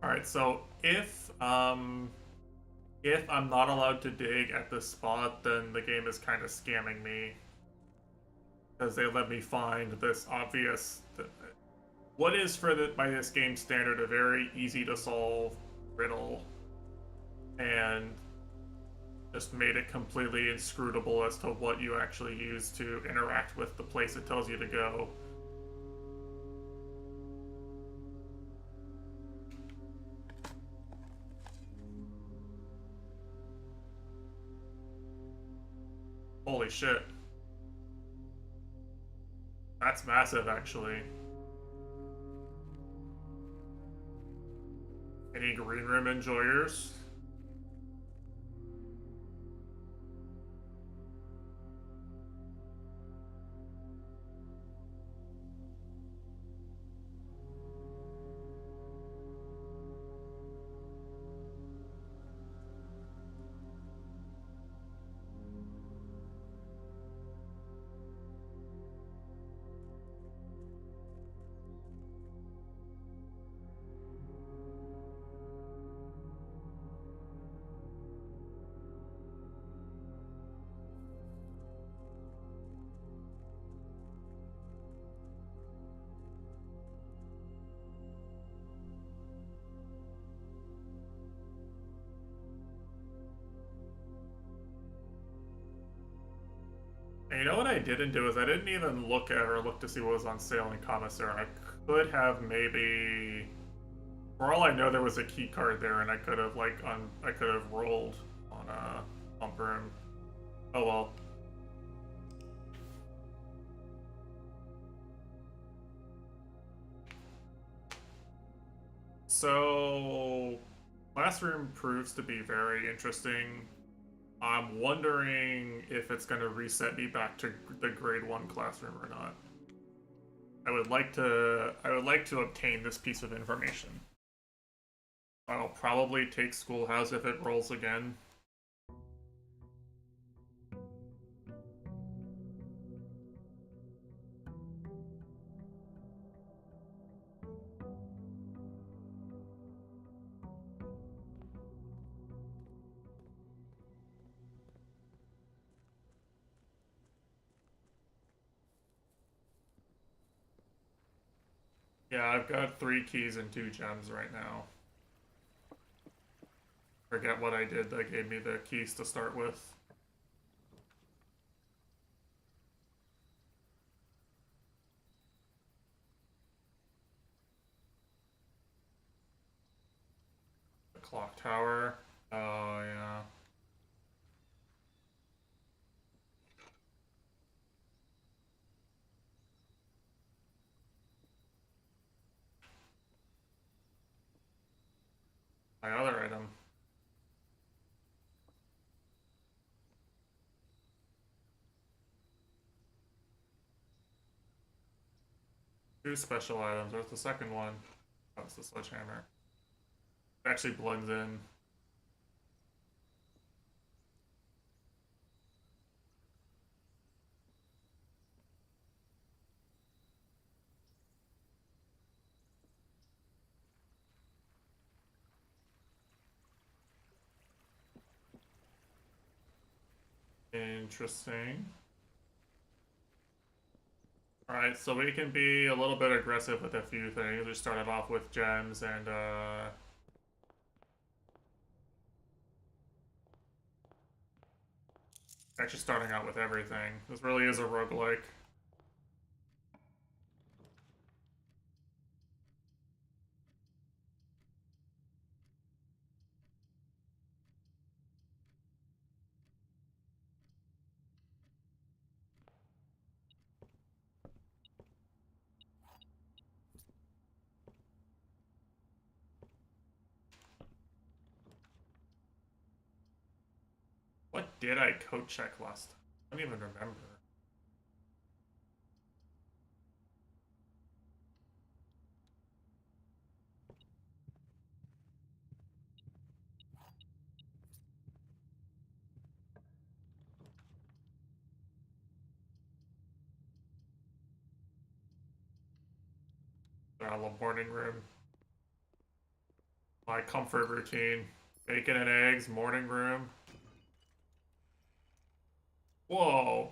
All right. So if I'm not allowed to dig at this spot, then the game is kind of scamming me because they let me find this obvious. What is by this game standard a very easy to solve riddle, and just made it completely inscrutable as to what you actually use to interact with the place it tells you to go. Holy shit. That's massive, actually. Any green room enjoyers? And you know what I didn't do is I didn't even look to see what was on sale in Commissary. I could have maybe, for all I know, there was a key card there, and I could have I could have rolled on a pump room. Oh well. So, classroom proves to be very interesting. I'm wondering if it's going to reset me back to the grade 1 classroom or not. I would like to obtain this piece of information. I'll probably take Schoolhouse if it rolls again. Yeah, I've got 3 keys and 2 gems right now. Forget what I did that gave me the keys to start with. The clock tower. Oh, yeah. My other item. Two special items. Where's the second one? Oh, it's the sledgehammer. It actually blends in. Interesting. Alright, so we can be a little bit aggressive with a few things. We started off with gems and actually starting out with everything. This really is a roguelike. What did I code check last time? I don't even remember. The morning room. My comfort routine. Bacon and eggs, morning room. Whoa.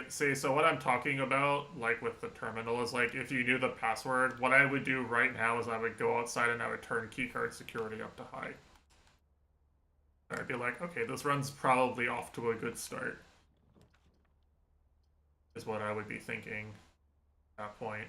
See, so what I'm talking about, like with the terminal, is like if you knew the password, what I would do right now is I would go outside and I would turn keycard security up to high. I'd be like, okay, this run's probably off to a good start. Is what I would be thinking at that point.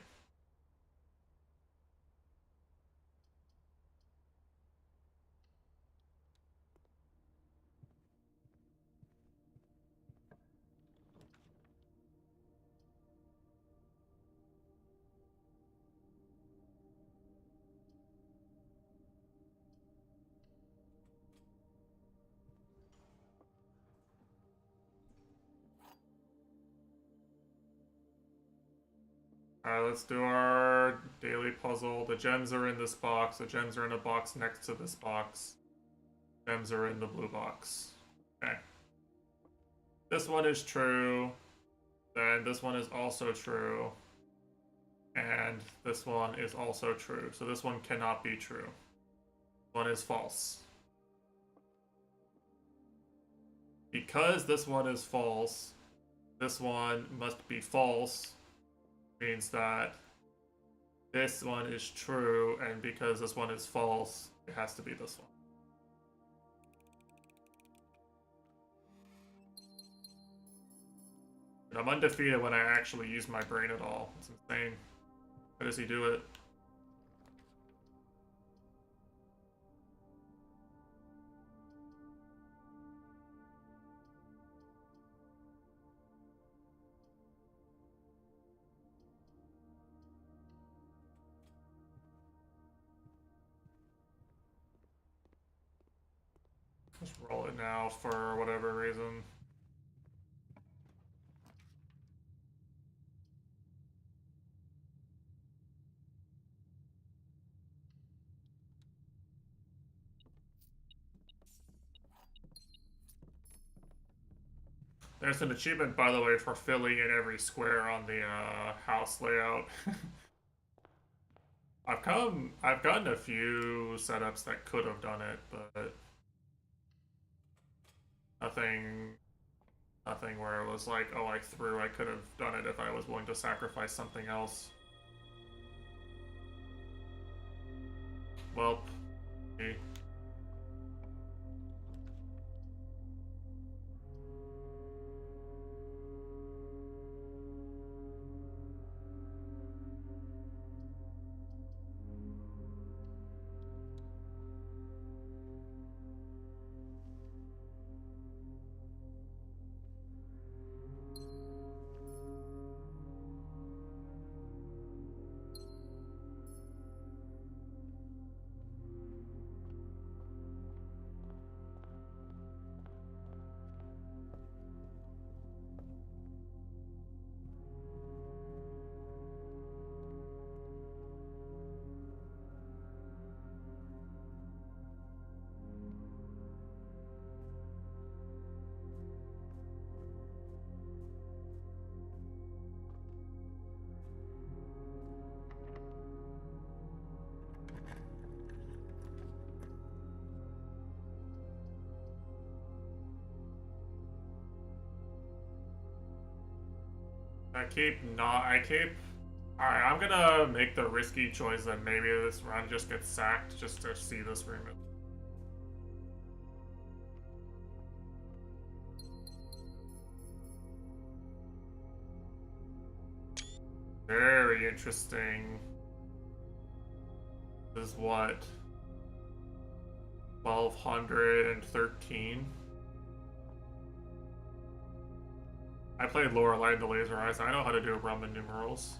Alright, let's do our daily puzzle. The gems are in this box. The gems are in a box next to this box. Gems are in the blue box. Okay. This one is true. Then this one is also true. And this one is also true. So this one cannot be true. One is false. Because this one is false, this one must be false. Means that this one is true, and because this one is false, it has to be this one. And I'm undefeated when I actually use my brain at all. It's insane. How does he do it? Just roll it now for whatever reason. There's an achievement, by the way, for filling in every square on the house layout. I've gotten a few setups that could have done it, but nothing, nothing where it was like, oh, I could have done it if I was willing to sacrifice something else. Well, Alright, I'm gonna make the risky choice that maybe this run just gets sacked just to see this room. Very interesting. This is what? 1213? I played Lorelei and the Laser Eyes. I know how to do Roman numerals.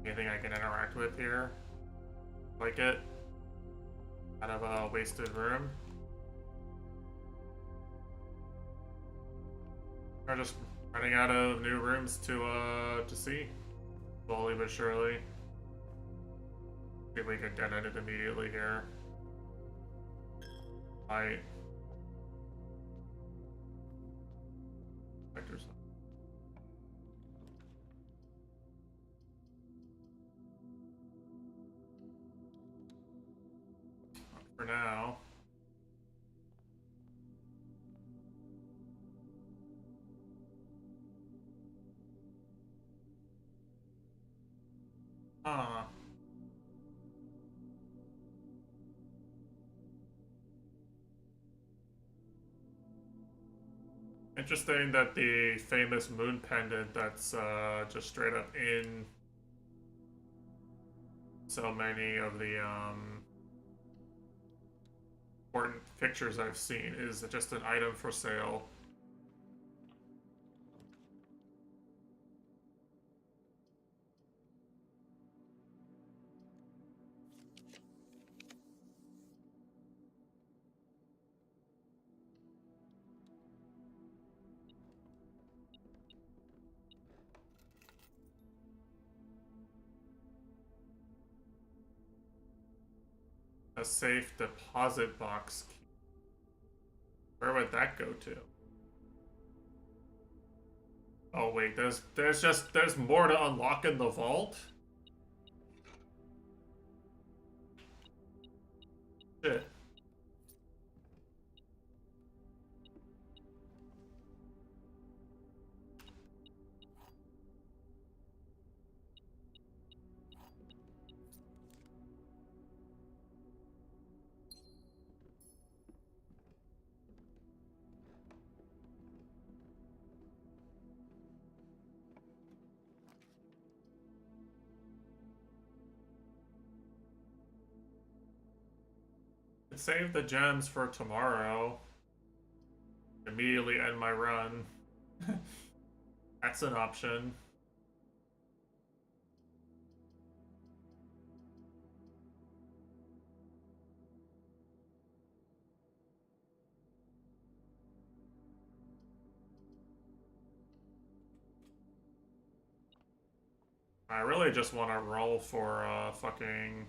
Anything I can interact with here? Like it? Kind of a wasted room. We're just running out of new rooms to see. Slowly but surely. See if we can dead end it immediately here. Might. Vectors. For now. Huh. Interesting that the famous moon pendant that's just straight up in so many of the important pictures I've seen is just an item for sale. A safe deposit box key. Where would that go to? Oh wait, there's more to unlock in the vault? Shit. Save the gems for tomorrow. Immediately end my run. That's an option. I really just want to roll for fucking.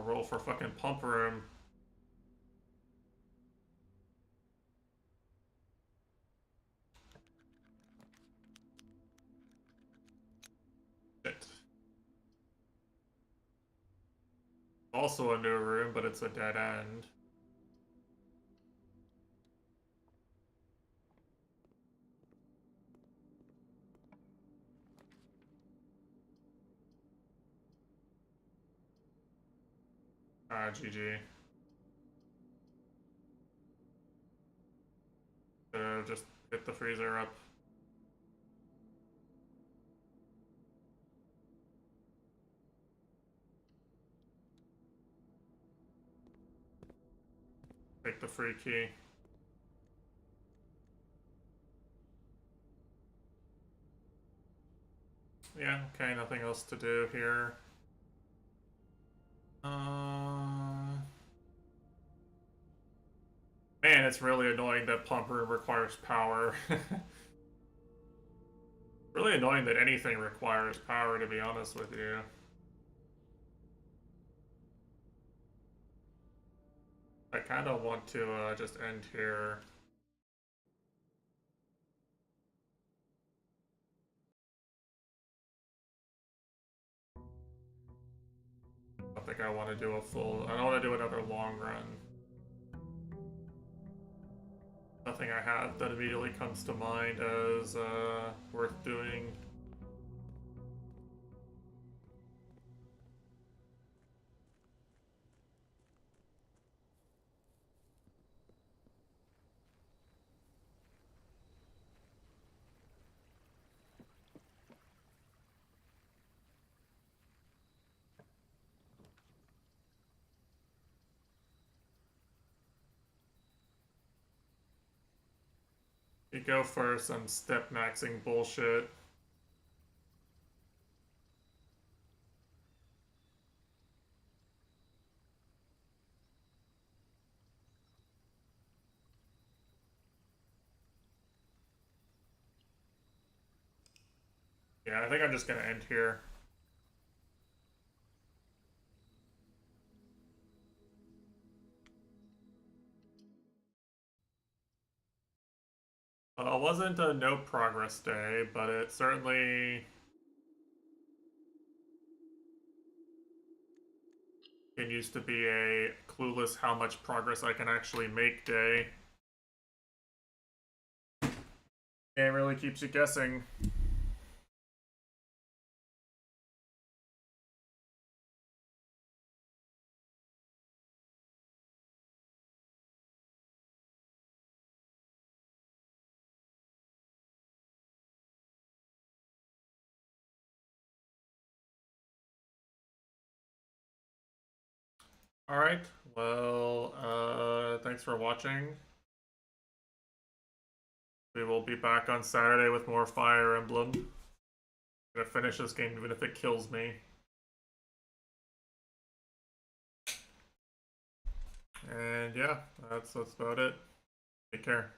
Roll for fucking pump room. Shit. Also a new room, but it's a dead end. GG. Just hit the freezer up. Take the free key. Yeah, okay, nothing else to do here. Man, it's really annoying that pump room requires power. Really annoying that anything requires power, to be honest with you. I kind of want to just end here. I don't think I want to do a full. I don't want to do another long run. Nothing I have that immediately comes to mind as worth doing. You go for some step maxing bullshit. Yeah, I think I'm just gonna end here. It wasn't a no progress day, but it certainly continues to be a clueless how much progress I can actually make day. Game really keeps you guessing. Alright, well, thanks for watching. We will be back on Saturday with more Fire Emblem. I'm gonna finish this game even if it kills me. And yeah, that's about it. Take care.